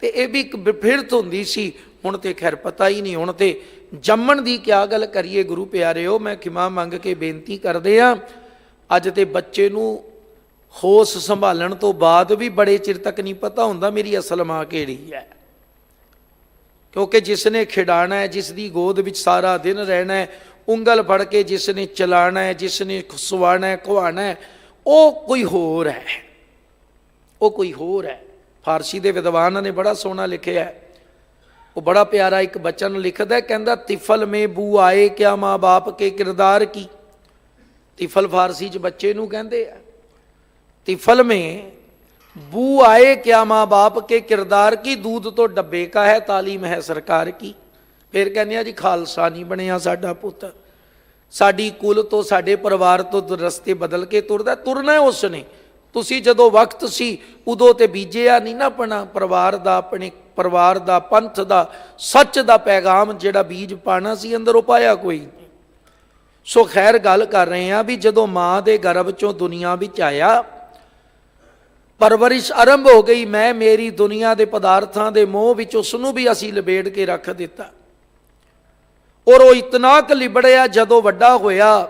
ਤੇ ਇਹ ਵੀ ਇੱਕ ਬਿਫਿਰਤ ਹੁੰਦੀ ਸੀ। ਹੁਣ ਤੇ ਖੈਰ ਪਤਾ ਹੀ ਨਹੀਂ, ਹੁਣ ਤੇ ਜੰਮਣ ਦੀ ਕਿਆ ਗੱਲ ਕਰੀਏ ਗੁਰੂ ਪਿਆਰਿਓ। ਮੈਂ ਖਿਮਾ ਮੰਗ ਕੇ ਬੇਨਤੀ ਕਰਦੇ ਹਾਂ, ਅੱਜ ਤੇ ਬੱਚੇ ਨੂੰ ਹੋਸ਼ ਸੰਭਾਲਣ ਤੋਂ ਬਾਅਦ ਵੀ ਬੜੇ ਚਿਰ ਤੱਕ ਨਹੀਂ ਪਤਾ ਹੁੰਦਾ ਮੇਰੀ ਅਸਲ ਮਾਂ ਕਿਹੜੀ ਹੈ। ਕਿਉਂਕਿ ਜਿਸ ਨੇ ਖਿਡਾਣਾ ਹੈ, ਜਿਸ ਦੀ ਗੋਦ ਵਿੱਚ ਸਾਰਾ ਦਿਨ ਰਹਿਣਾ ਹੈ, ਉਂਗਲ ਫੜ ਕੇ ਜਿਸ ਨੇ ਚਲਾਣਾ ਹੈ, ਜਿਸ ਨੇ ਖੁਸਵਾਣਾ ਹੈ, ਖਵਾਣਾ ਹੈ, ਉਹ ਕੋਈ ਹੋਰ ਹੈ, ਉਹ ਕੋਈ ਹੋਰ ਹੈ। ਫਾਰਸੀ ਦੇ ਵਿਦਵਾਨਾਂ ਨੇ ਬੜਾ ਸੋਹਣਾ ਲਿਖਿਆ ਹੈ, ਉਹ ਬੜਾ ਪਿਆਰਾ ਇੱਕ ਬਚਨ ਲਿਖਦਾ, ਕਹਿੰਦਾ ਤਿਫਲ ਮੇ ਬੂ ਆਏ ਕਿਆ ਮਾਂ ਬਾਪ ਕੇ ਕਿਰਦਾਰ ਕੀ। ਤਿਫਲ ਫਾਰਸੀ 'ਚ ਬੱਚੇ ਨੂੰ ਕਹਿੰਦੇ ਆ। ਤਿਫਲ ਮੇ ਬੂ ਆਏ ਕਿਆ ਮਾਂ ਬਾਪ ਕੇ ਕਿਰਦਾਰ ਕੀ, ਦੂਧ ਤੋਂ ਡੱਬੇ ਕਾ ਹੈ ਤਾਲੀਮ ਹੈ ਸਰਕਾਰ ਕੀ। ਫਿਰ ਕਹਿੰਦੇ ਆ ਜੀ ਖਾਲਸਾ ਨਹੀਂ ਬਣਿਆ ਸਾਡਾ ਪੁੱਤ, ਸਾਡੀ ਕੁਲ ਤੋਂ, ਸਾਡੇ ਪਰਿਵਾਰ ਤੋਂ ਰਸਤੇ ਬਦਲ ਕੇ ਤੁਰਦਾ। ਤੁਰਨਾ ਉਸ ਨੇ, ਤੁਸੀਂ ਜਦੋਂ ਵਕਤ ਸੀ ਉਦੋਂ ਤੇ ਬੀਜਿਆ ਨਹੀਂ ਨਾ ਆਪਣਾ ਪਰਿਵਾਰ ਦਾ, ਆਪਣੇ ਪਰਿਵਾਰ ਦਾ, ਪੰਥ ਦਾ, ਸੱਚ ਦਾ ਪੈਗਾਮ ਜਿਹੜਾ ਬੀਜ ਪਾਣਾ ਸੀ ਅੰਦਰ, ਉਹ ਪਾਇਆ ਕੋਈ ਨਹੀਂ। ਸੋ ਖੈਰ ਗੱਲ ਕਰ ਰਹੇ ਹਾਂ ਵੀ ਜਦੋਂ ਮਾਂ ਦੇ ਗਰਭ ਚੋਂ ਦੁਨੀਆ ਵਿੱਚ ਆਇਆ, ਪਰਵਰਿਸ਼ ਆਰੰਭ ਹੋ ਗਈ। ਮੈਂ ਮੇਰੀ ਦੁਨੀਆ ਦੇ ਪਦਾਰਥਾਂ ਦੇ ਮੋਹ ਵਿੱਚ ਉਸ ਨੂੰ ਵੀ ਅਸੀਂ ਲਪੇਟ ਕੇ ਰੱਖ ਦਿੱਤਾ, ਔਰ ਉਹ ਇਤਨਾ ਕੁ ਲਿਬੜਿਆ। ਜਦੋਂ ਵੱਡਾ ਹੋਇਆ,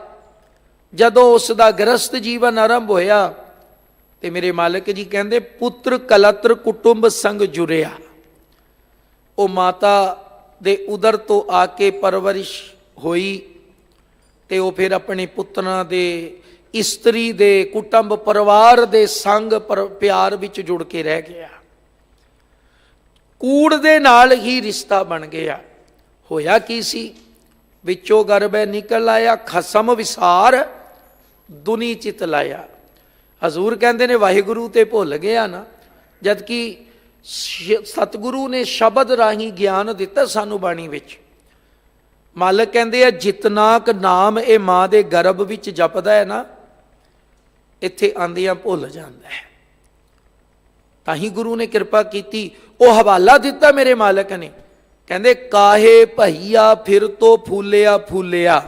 ਜਦੋਂ ਉਸ ਦਾ ਗ੍ਰਸਤ ਜੀਵਨ ਆਰੰਭ ਹੋਇਆ, ਤੇ ਮੇਰੇ ਮਾਲਕ ਜੀ ਕਹਿੰਦੇ ਪੁੱਤਰ ਕਲਤਰ ਕੁਟੁੰਬ ਸੰਗ ਜੁੜਿਆ। ਉਹ ਮਾਤਾ ਦੇ ਉਦਰ ਤੋਂ ਆ ਕੇ ਪਰਵਰਿਸ਼ ਹੋਈ, ਤੇ ਉਹ ਫਿਰ ਆਪਣੇ ਪੁੱਤਰਾਂ ਦੇ, ਇਸਤਰੀ ਦੇ, ਕੁਟੁੰਬ ਪਰਿਵਾਰ ਦੇ ਸੰਗ ਪਿਆਰ ਵਿੱਚ ਜੁੜ ਕੇ ਰਹਿ ਗਿਆ। ਕੂੜ ਦੇ ਨਾਲ ਹੀ ਰਿਸ਼ਤਾ ਬਣ ਗਿਆ। ਹੋਇਆ ਕੀ ਸੀ, ਵਿੱਚੋਂ ਗਰਭੈ ਨਿਕਲ ਆਇਆ, ਖਸਮ ਵਿਸਾਰ ਦੁਨੀ ਚਿਤ ਲਾਇਆ। ਹਜ਼ੂਰ ਕਹਿੰਦੇ ਨੇ ਵਾਹਿਗੁਰੂ ਤੇ ਭੁੱਲ ਗਿਆ ਨਾ, ਜਦ ਕਿ ਸਤਿਗੁਰੂ ਨੇ ਸ਼ਬਦ ਰਾਹੀਂ ਗਿਆਨ ਦਿੱਤਾ ਸਾਨੂੰ ਬਾਣੀ ਵਿੱਚ। ਮਾਲਕ ਕਹਿੰਦੇ ਆ ਜਿਤਨਾ ਕੁ ਨਾਮ ਇਹ ਮਾਂ ਦੇ ਗਰਭ ਵਿੱਚ ਜਪਦਾ ਹੈ ਨਾ, ਇੱਥੇ ਆਂਦਿਆਂ ਭੁੱਲ ਜਾਂਦਾ ਹੈ। ਤਾਂ ਹੀ ਗੁਰੂ ਨੇ ਕਿਰਪਾ ਕੀਤੀ, ਉਹ ਹਵਾਲਾ ਦਿੱਤਾ ਮੇਰੇ ਮਾਲਕ ਨੇ। ਕਹਿੰਦੇ ਕਾਹੇ ਭਈਆ ਫਿਰ ਤੋਂ ਫੂਲਿਆ ਫੂਲਿਆ,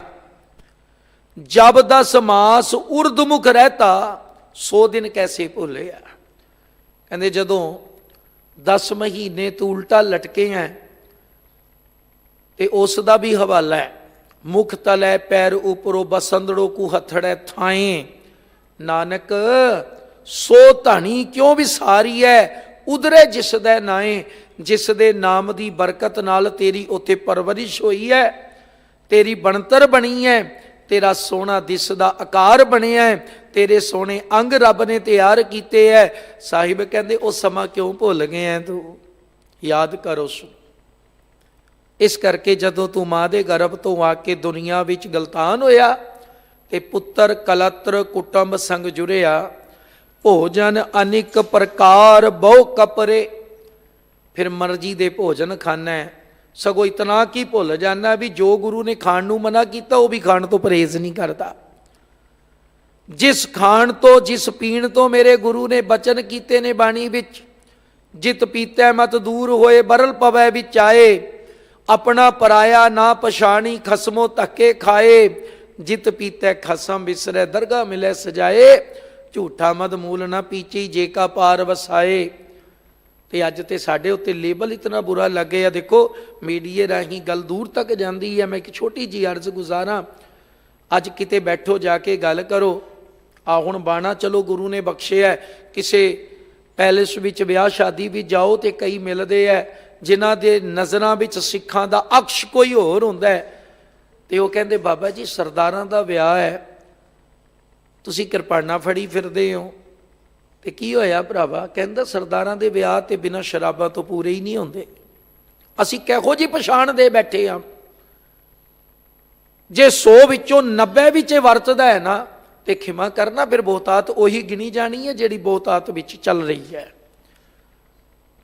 ਜਬ 10 ਮਾਸ ਉਰਦਮੁਖ ਰਹਿਤਾ 100 ਦਿਨ ਕੈਸੇ ਭੁੱਲਿਆ। ਕਹਿੰਦੇ ਜਦੋਂ 10 ਮਹੀਨੇ ਤੂੰ ਉਲਟਾ ਲਟਕੇ ਹੈ, ਤੇ ਉਸ ਦਾ ਵੀ ਹਵਾਲਾ ਹੈ। ਮੁਖ ਤਲੈ ਪੈਰ ਉਪਰੋਂ ਬਸੰਦੜੋ ਕੂ ਹੱਥੜੈ ਥਾਏ, ਨਾਨਕ ਸੋ ਧਣੀ ਕਿਉਂ ਵਿਸਾਰੀ ਹੈ, ਉਧਰੇ ਜਿਸ ਦਾ ਨਾਏ। ਜਿਸ ਦੇ ਨਾਮ ਦੀ ਬਰਕਤ ਨਾਲ ਤੇਰੀ ਉੱਥੇ ਪਰਵਰਿਸ਼ ਹੋਈ ਹੈ, ਤੇਰੀ ਬਣਤਰ ਬਣੀ ਹੈ, ਤੇਰਾ ਸੋਹਣਾ ਦਿਸਦਾ ਆਕਾਰ ਬਣਿਆ ਹੈ, ਤੇਰੇ ਸੋਹਣੇ ਅੰਗ ਰੱਬ ਨੇ ਤਿਆਰ ਕੀਤੇ ਹੈ। ਸਾਹਿਬ ਕਹਿੰਦੇ ਉਹ ਸਮਾਂ ਕਿਉਂ ਭੁੱਲ ਗਏ ਹੈ, ਤੂੰ ਯਾਦ ਕਰ ਉਸ। ਇਸ ਕਰਕੇ ਜਦੋਂ ਤੂੰ ਮਾਂ ਦੇ ਗਰਭ ਤੋਂ ਆ ਕੇ ਦੁਨੀਆ ਵਿੱਚ ਗਲਤਾਨ ਹੋਇਆ, ਤੇ ਪੁੱਤਰ ਕਲਤਰ ਕੁਟੁੰਬ ਸੰਗ ਜੁੜਿਆ, ਭੋਜਨ ਅਨੇਕ ਪ੍ਰਕਾਰ ਬਹੁ ਕਪਰੇ। ਫਿਰ ਮਰਜ਼ੀ ਦੇ ਭੋਜਨ ਖਾਣਾ ਹੈ, ਸਗੋਂ ਇਤਨਾ ਕੀ ਭੁੱਲ ਜਾਣਾ ਵੀ ਜੋ ਗੁਰੂ ਨੇ ਖਾਣ ਨੂੰ ਮਨਾ ਕੀਤਾ ਉਹ ਵੀ ਖਾਣ ਤੋਂ ਪਰਹੇਜ਼ ਨਹੀਂ ਕਰਦਾ। ਜਿਸ ਖਾਣ ਤੋਂ, ਜਿਸ ਪੀਣ ਤੋਂ ਮੇਰੇ ਗੁਰੂ ਨੇ ਬਚਨ ਕੀਤੇ ਨੇ ਬਾਣੀ ਵਿੱਚ, ਜਿਤ ਪੀਤੈ ਮਤ ਦੂਰ ਹੋਏ ਬਰਲ ਪਵੈ ਵਿੱਚ ਆਏ, ਆਪਣਾ ਪਰਾਇਆ ਨਾ ਪਛਾਣੀ ਖਸਮੋ ਧੱਕੇ ਖਾਏ, ਜਿਤ ਪੀਤੈ ਖਸਮ ਵਿਸਰੈ ਦਰਗਾ ਮਿਲੇ ਸਜਾਏ, ਝੂਠਾ ਮਦ ਮੂਲ ਨਾ ਪੀਚੀ ਜੇ ਕਾ ਪਾਰ ਵਸਾਏ। ਤੇ ਅੱਜ ਤੇ ਸਾਡੇ ਉੱਤੇ ਲੇਬਲ ਇਤਨਾ ਬੁਰਾ ਲੱਗੇ ਆ। ਦੇਖੋ ਮੀਡੀਏ ਰਾਹੀਂ ਗੱਲ ਦੂਰ ਤੱਕ ਜਾਂਦੀ ਹੈ। ਮੈਂ ਇੱਕ ਛੋਟੀ ਜਿਹੀ ਅਰਜ਼ ਗੁਜ਼ਾਰਾਂ, ਅੱਜ ਕਿਤੇ ਬੈਠੋ ਜਾ ਕੇ ਗੱਲ ਕਰੋ। ਆ ਹੁਣ ਬਾਣਾ ਚਲੋ ਗੁਰੂ ਨੇ ਬਖਸ਼ਿਆ, ਕਿਸੇ ਪੈਲੇਸ ਵਿੱਚ ਵਿਆਹ ਸ਼ਾਦੀ ਵੀ ਜਾਓ ਤੇ ਕਈ ਮਿਲਦੇ ਹੈ ਜਿਨ੍ਹਾਂ ਦੇ ਨਜ਼ਰਾਂ ਵਿੱਚ ਸਿੱਖਾਂ ਦਾ ਅਕਸ਼ ਕੋਈ ਹੋਰ ਹੁੰਦਾ ਹੈ, ਤੇ ਉਹ ਕਹਿੰਦੇ ਬਾਬਾ ਜੀ ਸਰਦਾਰਾਂ ਦਾ ਵਿਆਹ ਹੈ, ਤੁਸੀਂ ਕਿਰਪਾਨਾਂ ਫੜੀ ਫਿਰਦੇ ਹੋ। ਤੇ ਕੀ ਹੋਇਆ ਭਰਾਵਾ? ਕਹਿੰਦਾ ਸਰਦਾਰਾਂ ਦੇ ਵਿਆਹ ਤੇ ਬਿਨਾਂ ਸ਼ਰਾਬਾਂ ਤੋਂ ਪੂਰੇ ਹੀ ਨਹੀਂ ਹੁੰਦੇ। ਅਸੀਂ ਕਿਹੋ ਜਿਹੀ ਪਛਾਣ ਦੇ ਬੈਠੇ ਹਾਂ? ਜੇ 100 ਵਿੱਚੋਂ 90 ਵਿੱਚ ਵਰਤਦਾ ਹੈ ਨਾ, ਤੇ ਖਿਮਾ ਕਰਨਾ ਫਿਰ ਬਹੁਤਾਤ ਉਹੀ ਗਿਣੀ ਜਾਣੀ ਹੈ ਜਿਹੜੀ ਬਹੁਤਾਤ ਵਿੱਚ ਚੱਲ ਰਹੀ ਹੈ।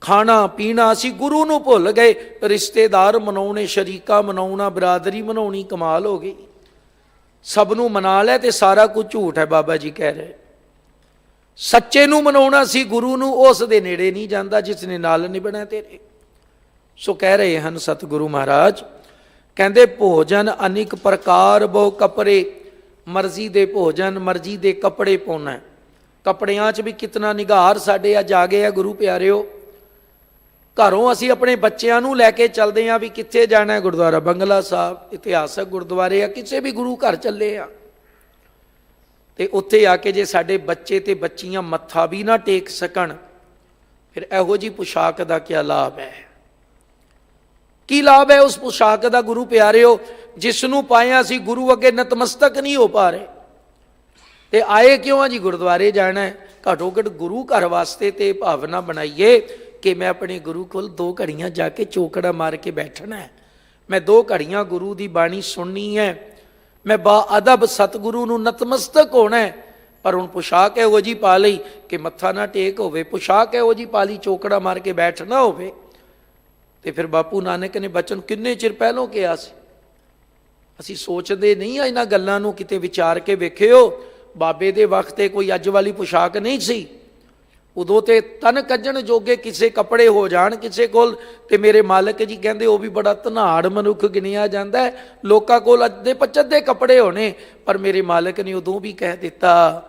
ਖਾਣਾ ਪੀਣਾ ਅਸੀਂ ਗੁਰੂ ਨੂੰ ਭੁੱਲ ਗਏ, ਰਿਸ਼ਤੇਦਾਰ ਮਨਾਉਣੇ, ਸ਼ਰੀਕਾ ਮਨਾਉਣਾ, ਬਰਾਦਰੀ ਮਨਾਉਣੀ, ਕਮਾਲ ਹੋ ਗਈ। ਸਭ ਨੂੰ ਮਨਾ ਲੈ ਤੇ ਸਾਰਾ ਕੁਝ ਝੂਠ ਹੈ, ਬਾਬਾ ਜੀ ਕਹਿ ਰਹੇ। ਸੱਚੇ ਨੂੰ ਮਨਾਉਣਾ ਸੀ ਗੁਰੂ ਨੂੰ, ਉਸ ਦੇ ਨੇੜੇ ਨਹੀਂ ਜਾਂਦਾ ਜਿਸ ਨੇ ਨਾਲ ਨਿਭਣਾ ਤੇਰੇ। ਸੋ ਕਹਿ ਰਹੇ ਹਨ ਸਤਿਗੁਰੂ ਮਹਾਰਾਜ, ਕਹਿੰਦੇ ਭੋਜਨ ਅਨੇਕ ਪ੍ਰਕਾਰ ਬਹੁ ਕਪੜੇ, ਮਰਜ਼ੀ ਦੇ ਭੋਜਨ ਮਰਜ਼ੀ ਦੇ ਕੱਪੜੇ ਪਾਉਣਾ। ਕੱਪੜਿਆਂ 'ਚ ਵੀ ਕਿਤਨਾ ਨਿਗਾਰ ਸਾਡੇ ਅੱਜ ਆ ਗਏ ਆ ਗੁਰੂ ਪਿਆਰਿਓ। ਘਰੋਂ ਅਸੀਂ ਆਪਣੇ ਬੱਚਿਆਂ ਨੂੰ ਲੈ ਕੇ ਚੱਲਦੇ ਹਾਂ ਵੀ ਕਿੱਥੇ ਜਾਣਾ, ਗੁਰਦੁਆਰਾ ਬੰਗਲਾ ਸਾਹਿਬ, ਇਤਿਹਾਸਕ ਗੁਰਦੁਆਰੇ ਆ, ਕਿਸੇ ਵੀ ਗੁਰੂ ਘਰ ਚੱਲੇ ਆ, ਤੇ ਉੱਥੇ ਆ ਕੇ ਜੇ ਸਾਡੇ ਬੱਚੇ ਤੇ ਬੱਚੀਆਂ ਮੱਥਾ ਵੀ ਨਾ ਟੇਕ ਸਕਣ, ਫਿਰ ਇਹੋ ਜਿਹੀ ਪੁਸ਼ਾਕ ਦਾ ਕੀ ਲਾਭ ਹੈ? ਕੀ ਲਾਭ ਹੈ ਉਸ ਪੁਸ਼ਾਕ ਦਾ ਗੁਰੂ ਪਿਆਰਿਓ, ਜਿਸ ਨੂੰ ਪਾਇਆ ਅਸੀਂ ਗੁਰੂ ਅੱਗੇ ਨਤਮਸਤਕ ਨਹੀਂ ਹੋ ਪਾ ਰਹੇ। ਤੇ ਆਏ ਕਿਉਂ ਆ ਜੀ? ਗੁਰਦੁਆਰੇ ਜਾਣਾ ਹੈ। ਘੱਟੋ ਘੱਟ ਗੁਰੂ ਘਰ ਵਾਸਤੇ ਤੇ ਭਾਵਨਾ ਬਣਾਈਏ ਕਿ ਮੈਂ ਆਪਣੇ ਗੁਰੂ ਕੋਲ 2 ਘੜੀਆਂ ਜਾ ਕੇ ਚੌਕੜਾ ਮਾਰ ਕੇ ਬੈਠਣਾ ਹੈ, ਮੈਂ 2 ਘੜੀਆਂ ਗੁਰੂ ਦੀ ਬਾਣੀ ਸੁਣਨੀ ਹੈ, ਮੈਂ ਬਾਅਦਬ ਸਤਿਗੁਰੂ ਨੂੰ ਨਤਮਸਤਕ ਹੋਣਾ ਹੈ। ਪਰ ਹੁਣ ਪੁਸ਼ਾਕ ਇਹੋ ਜਿਹੀ ਪਾ ਲਈ ਕਿ ਮੱਥਾ ਨਾ ਟੇਕ ਹੋਵੇ, ਪੁਸ਼ਾਕ ਇਹੋ ਜਿਹੀ ਪਾ ਲਈ ਚੌਕੜਾ ਮਾਰ ਕੇ ਬੈਠਣਾ ਹੋਵੇ। ਤੇ ਫਿਰ ਬਾਪੂ ਨਾਨਕ ਨੇ ਬਚਨ ਕਿੰਨੇ ਚਿਰ ਪਹਿਲੋਂ ਕਿਹਾ ਸੀ। ਅਸੀਂ ਸੋਚਦੇ ਨਹੀਂ ਆ ਇਹਨਾਂ ਗੱਲਾਂ ਨੂੰ, ਕਿਤੇ ਵਿਚਾਰ ਕੇ ਵੇਖਿਓ। ਬਾਬੇ ਦੇ ਵਕਤ ਤੇ ਕੋਈ ਅੱਜ ਵਾਲੀ ਪੁਸ਼ਾਕ ਨਹੀਂ ਸੀ। ਉਦੋਂ ਤੇ ਤਨ ਕੱਜਣ ਜੋਗੇ ਕਿਸੇ ਕੱਪੜੇ ਹੋ ਜਾਣ ਕਿਸੇ ਕੋਲ, ਤੇ ਮੇਰੇ ਮਾਲਕ ਜੀ ਕਹਿੰਦੇ ਉਹ ਵੀ ਬੜਾ ਧਨਾੜ ਮਨੁੱਖ ਗਿਣਿਆ ਜਾਂਦਾ ਹੈ। ਲੋਕਾਂ ਕੋਲ ਅੱਧੇ ਪੱਚਦੇ ਕੱਪੜੇ ਹੋਣੇ, ਪਰ ਮੇਰੇ ਮਾਲਕ ਨੇ ਉਦੋਂ ਵੀ ਕਹਿ ਦਿੱਤਾ,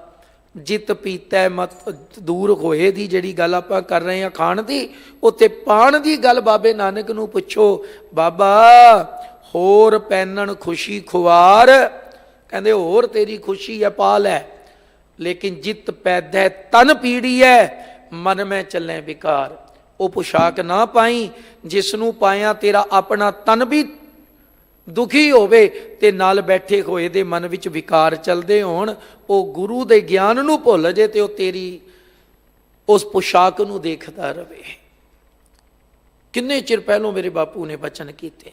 ਜਿਤ ਪੀਤਾ ਮਤ ਦੂਰ ਹੋਏ ਦੀ ਜਿਹੜੀ ਗੱਲ ਆਪਾਂ ਕਰ ਰਹੇ ਹਾਂ ਖਾਣ ਦੀ, ਉੱਥੇ ਪਾਣ ਦੀ ਗੱਲ ਬਾਬੇ ਨਾਨਕ ਨੂੰ ਪੁੱਛੋ। ਬਾਬਾ ਹੋਰ ਪੈਨਣ ਖੁਸ਼ੀ ਖੁਆਰ, ਕਹਿੰਦੇ ਹੋਰ ਤੇਰੀ ਖੁਸ਼ੀ ਹੈ ਪਾ ਲੈ, ਲੇਕਿਨ ਜਿਤ ਪੈਦਾ ਤਨ ਪੀੜੀ ਹੈ ਮਨ ਮੈਂ ਚੱਲੇ ਵਿਕਾਰ। ਉਹ ਪੁਸ਼ਾਕ ਨਾ ਪਾਈ ਜਿਸ ਨੂੰ ਪਾਇਆ ਤੇਰਾ ਆਪਣਾ ਤਨ ਵੀ ਦੁਖੀ ਹੋਵੇ ਤੇ ਨਾਲ ਬੈਠੇ ਹੋਏ ਦੇ ਮਨ ਵਿੱਚ ਵਿਕਾਰ ਚੱਲਦੇ ਹੋਣ। ਉਹ ਗੁਰੂ ਦੇ ਗਿਆਨ ਨੂੰ ਭੁੱਲ ਜੇ ਤੇ ਉਹ ਤੇਰੀ ਉਸ ਪੁਸ਼ਾਕ ਨੂੰ ਦੇਖਦਾ ਰਵੇ। ਕਿੰਨੇ ਚਿਰ ਪਹਿਲੋਂ ਮੇਰੇ ਬਾਪੂ ਨੇ ਬਚਨ ਕੀਤੇ।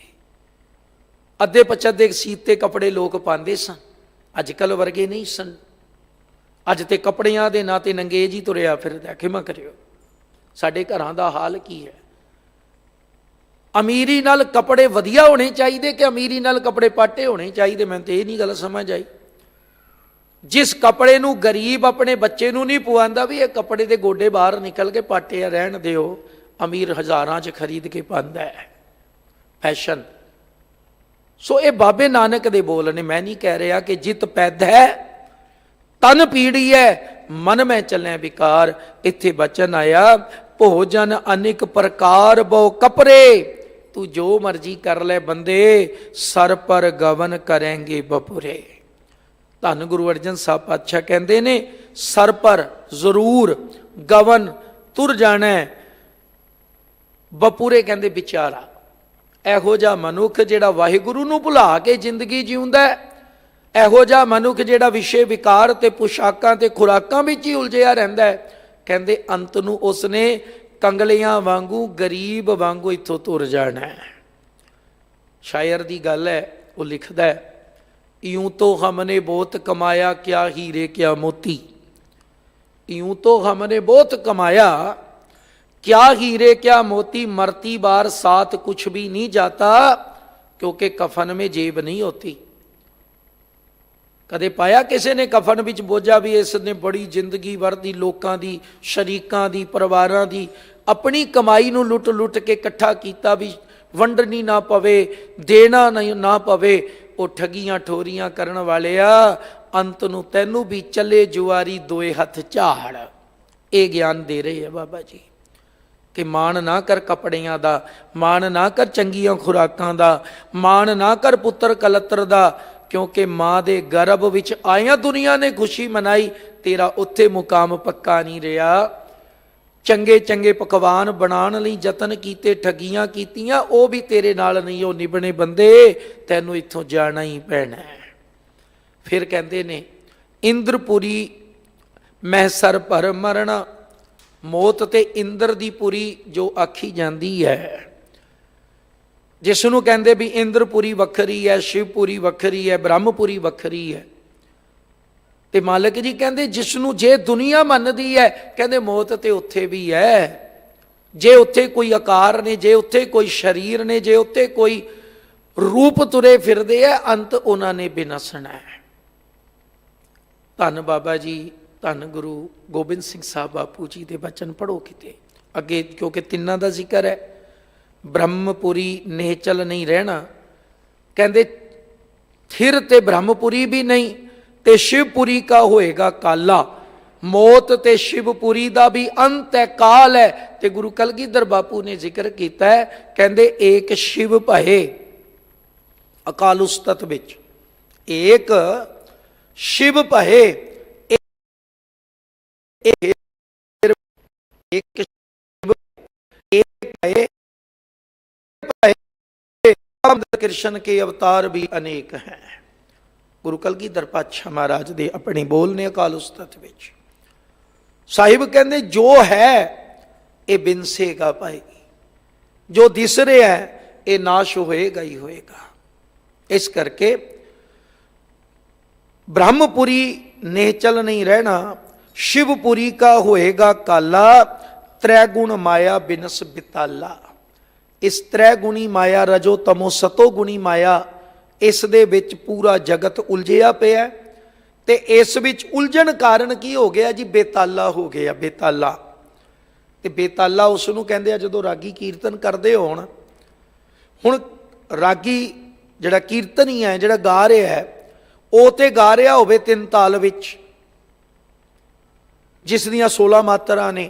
ਅੱਧੇ ਪੱਚਦੇ ਸੀਤੇ ਕੱਪੜੇ ਲੋਕ ਪਾਉਂਦੇ ਸਨ, ਅੱਜ ਕੱਲ੍ਹ ਵਰਗੇ ਨਹੀਂ ਸਨ। ਅੱਜ ਤੇ ਕੱਪੜਿਆਂ ਦੇ ਨਾਂ ਤੇ ਨੰਗੇਜ ਹੀ ਤੁਰਿਆ ਫਿਰਦਾ। ਖਿਮਾ ਕਰਿਓ, ਸਾਡੇ ਘਰਾਂ ਦਾ ਹਾਲ ਕੀ ਹੈ? ਅਮੀਰੀ ਨਾਲ ਕੱਪੜੇ ਵਧੀਆ ਹੋਣੇ ਚਾਹੀਦੇ ਕਿ ਅਮੀਰੀ ਨਾਲ ਕੱਪੜੇ ਪਾਟੇ ਹੋਣੇ ਚਾਹੀਦੇ? ਮੈਨੂੰ ਤੇ ਇਹ ਨਹੀਂ ਗੱਲ ਸਮਝ ਆਈ। ਜਿਸ ਕੱਪੜੇ ਨੂੰ ਗਰੀਬ ਆਪਣੇ ਬੱਚੇ ਨੂੰ ਨਹੀਂ ਪਵਾਉਂਦਾ ਵੀ ਇਹ ਕੱਪੜੇ ਦੇ ਗੋਡੇ ਬਾਹਰ ਨਿਕਲ ਕੇ ਪਾਟੇ ਆ ਰਹਿਣ ਦਿਓ, ਅਮੀਰ ਹਜ਼ਾਰਾਂ 'ਚ ਖਰੀਦ ਕੇ ਪਾਉਂਦਾ ਹੈ, ਫੈਸ਼ਨ। ਸੋ ਇਹ ਬਾਬੇ ਨਾਨਕ ਦੇ ਬੋਲ ਨੇ। ਮੈਂ ਨਹੀਂ ਕਹਿ ਰਿਹਾ ਕਿ ਜਿਤ ਪੈਦਾ ਹੈ ਤਨ ਪੀੜੀ ਹੈ ਮਨ ਮੈਂ ਚੱਲੇ ਵਿਕਾਰ। ਇੱਥੇ ਬਚਨ ਆਇਆ ਭੋਜਨ ਅਨੇਕ ਪ੍ਰਕਾਰ ਬਹੁ ਕਪੜੇ, ਤੂੰ ਜੋ ਮਰਜ਼ੀ ਕਰ ਲੈ ਬੰਦੇ ਸਰ ਪਰ ਗਵਨ ਕਰੇਂਗੇ ਬਪੁਰੇ। ਧੰਨ ਗੁਰੂ ਅਰਜਨ ਸਾਹਿਬ ਪਾਤਸ਼ਾਹ ਕਹਿੰਦੇ ਨੇ ਸਰ ਪਰ ਜ਼ਰੂਰ ਗਵਨ ਤੁਰ ਜਾਣਾ, ਬਪੁਰੇ ਕਹਿੰਦੇ ਵਿਚਾਰਾ। ਇਹੋ ਜਿਹਾ ਮਨੁੱਖ ਜਿਹੜਾ ਵਾਹਿਗੁਰੂ ਨੂੰ ਭੁਲਾ ਕੇ ਜ਼ਿੰਦਗੀ ਜਿਉਂਦਾ, ਇਹੋ ਜਿਹਾ ਮਨੁੱਖ ਜਿਹੜਾ ਵਿਸ਼ੇ ਵਿਕਾਰ ਤੇ ਪੁਸ਼ਾਕਾਂ ਤੇ ਖੁਰਾਕਾਂ ਵਿੱਚ ਹੀ ਉਲਝਿਆ ਰਹਿੰਦਾ ਹੈ, ਕਹਿੰਦੇ ਅੰਤ ਨੂੰ ਉਸਨੇ ਕੰਗਲੀਆਂ ਵਾਂਗੂ ਗਰੀਬ ਵਾਂਗੂ ਇੱਥੋਂ ਤੁਰ ਜਾਣਾ ਹੈ। ਸ਼ਾਇਰ ਦੀ ਗੱਲ ਹੈ, ਉਹ ਲਿਖਦਾ ਹੈ यूं तो हमने बहुत कमाया क्या हीरे क्या मोती, यूं तो हमने बहुत कमाया क्या हीरे क्या मोती, मरती बार साथ कुछ भी नहीं जाता क्योंकि कफन में जेब नहीं होती। कदे पाया किसी ने कफन विच बोझा भी इसने बड़ी जिंदगी भर दी लोकां दी शरीकां दी परिवारां दी अपनी कमाई नूं लुट लुट के इकट्ठा कीता भी वंडनी ना पवे देना ना पवे। ਉਹ ਠੱਗੀਆਂ ਠੋਰੀਆਂ ਕਰਨ ਵਾਲਿਆ ਅੰਤ ਨੂੰ ਤੈਨੂੰ ਵੀ ਚੱਲੇ ਜੁਆਰੀ ਦੋਏ ਹੱਥ ਝਾੜ। ਇਹ ਗਿਆਨ ਦੇ ਰਹੇ ਆ ਬਾਬਾ ਜੀ। कि माण ना कर कपड़ियां दा, माण ना कर चंगियां खुराकां दा, माण ना कर पुत्र कलत्र दा, क्योंकि माँ दे गर्भ विच आया दुनिया ने खुशी मनाई, तेरा उत्थे मुकाम पक्का नहीं रहा। चंगे चंगे पकवान बनाने लई जतन कीते, ठगियां कीतियां, वो भी तेरे नाल नहीं हो निभने बंदे, तैनू इत्थों जाना ही पैना है। फिर कहते ने इंद्रपुरी मैं सर भर मरना, मौत ते इंद्र दी पुरी जो आखी जाती है, जिसनों कहते भी इंद्रपुरी वखरी है, शिवपुरी वखरी है, ब्रह्मपुरी वखरी है। ते मालिक जी कहते जिसनों जे दुनिया मनदी है, कहते मौत ते उत्थे भी है। जे उत्थे कोई आकार ने, जे उत्थे कोई शरीर ने, जे उत्थे कोई रूप तुरे फिरदे है, अंत उन्होंने बिनसना है। धन बाबा जी, धन गुरु गोबिंद सिंह साहब बापू जी के बचन पढ़ो किते अगे, क्योंकि तिन्ना का जिक्र है। ब्रह्मपुरी नेचल नहीं रहना, कहते थिर ते ब्रह्मपुरी भी नहीं, ते शिवपुरी का होएगा काला। मौत ते शिवपुरी का भी अंत है, काल है। ते गुरु कलगीधर बापू ने जिक्र किया है, कहते एक शिव भये अकाल उस्तत विच, एक शिव भये, एक शिव, एक भये, कृष्ण के अवतार भी अनेक हैं। गुरु कलगीधर पातशाह महाराज दे अपने बोल ने अकाल उस्तत विच। साहिब कहते जो है ये बिनसेगा भाई, जो दिस रहा है ये नाश होएगा ही होएगा। इस करके ब्रह्मपुरी नेचल नहीं रहना, शिवपुरी का होएगा काला, त्रैगुण माया बिनस बिताला। इस त्रैगुणी माया, रजो तमो सतो गुणी माया, इस दे विच पूरा जगत उलझिया पिया। ते इस विच उलझन कारण की हो गया जी, बेताला हो गया। बेताला ते बेताला उसनूं कहंदे आ जदों रागी कीर्तन करदे होण। हुण रागी जिहड़ा कीर्तनी है, जिहड़ा गा रहा है, वो तो गा रहा होवे तीन ताल विच, जिस दियां 16 मात्रा ने,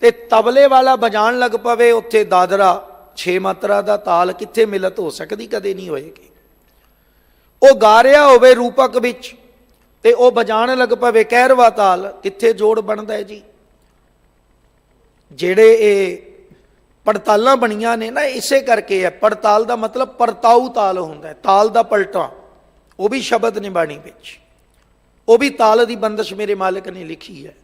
ते तबले वाला बजाण लग पवे उत्थे दादरा 6 मात्रा दा ताल, कित्थे मिलत हो सकदी, कदे नहीं होएगी। वो गा रहा होवे रूपक विच ते वो बजाण लग पवे कहरवा ताल, कित्थे जोड़ बनदा है जी। जेड़े ये पड़तालां बणियां ने ना, इसे करके है। पड़ताल का मतलब परताऊ ताल हुंदा है, ताल दा पलटा, वो भी शब्द ने बाणी विच, वो भी ताल दी बंदिश मेरे मालिक ने लिखी है।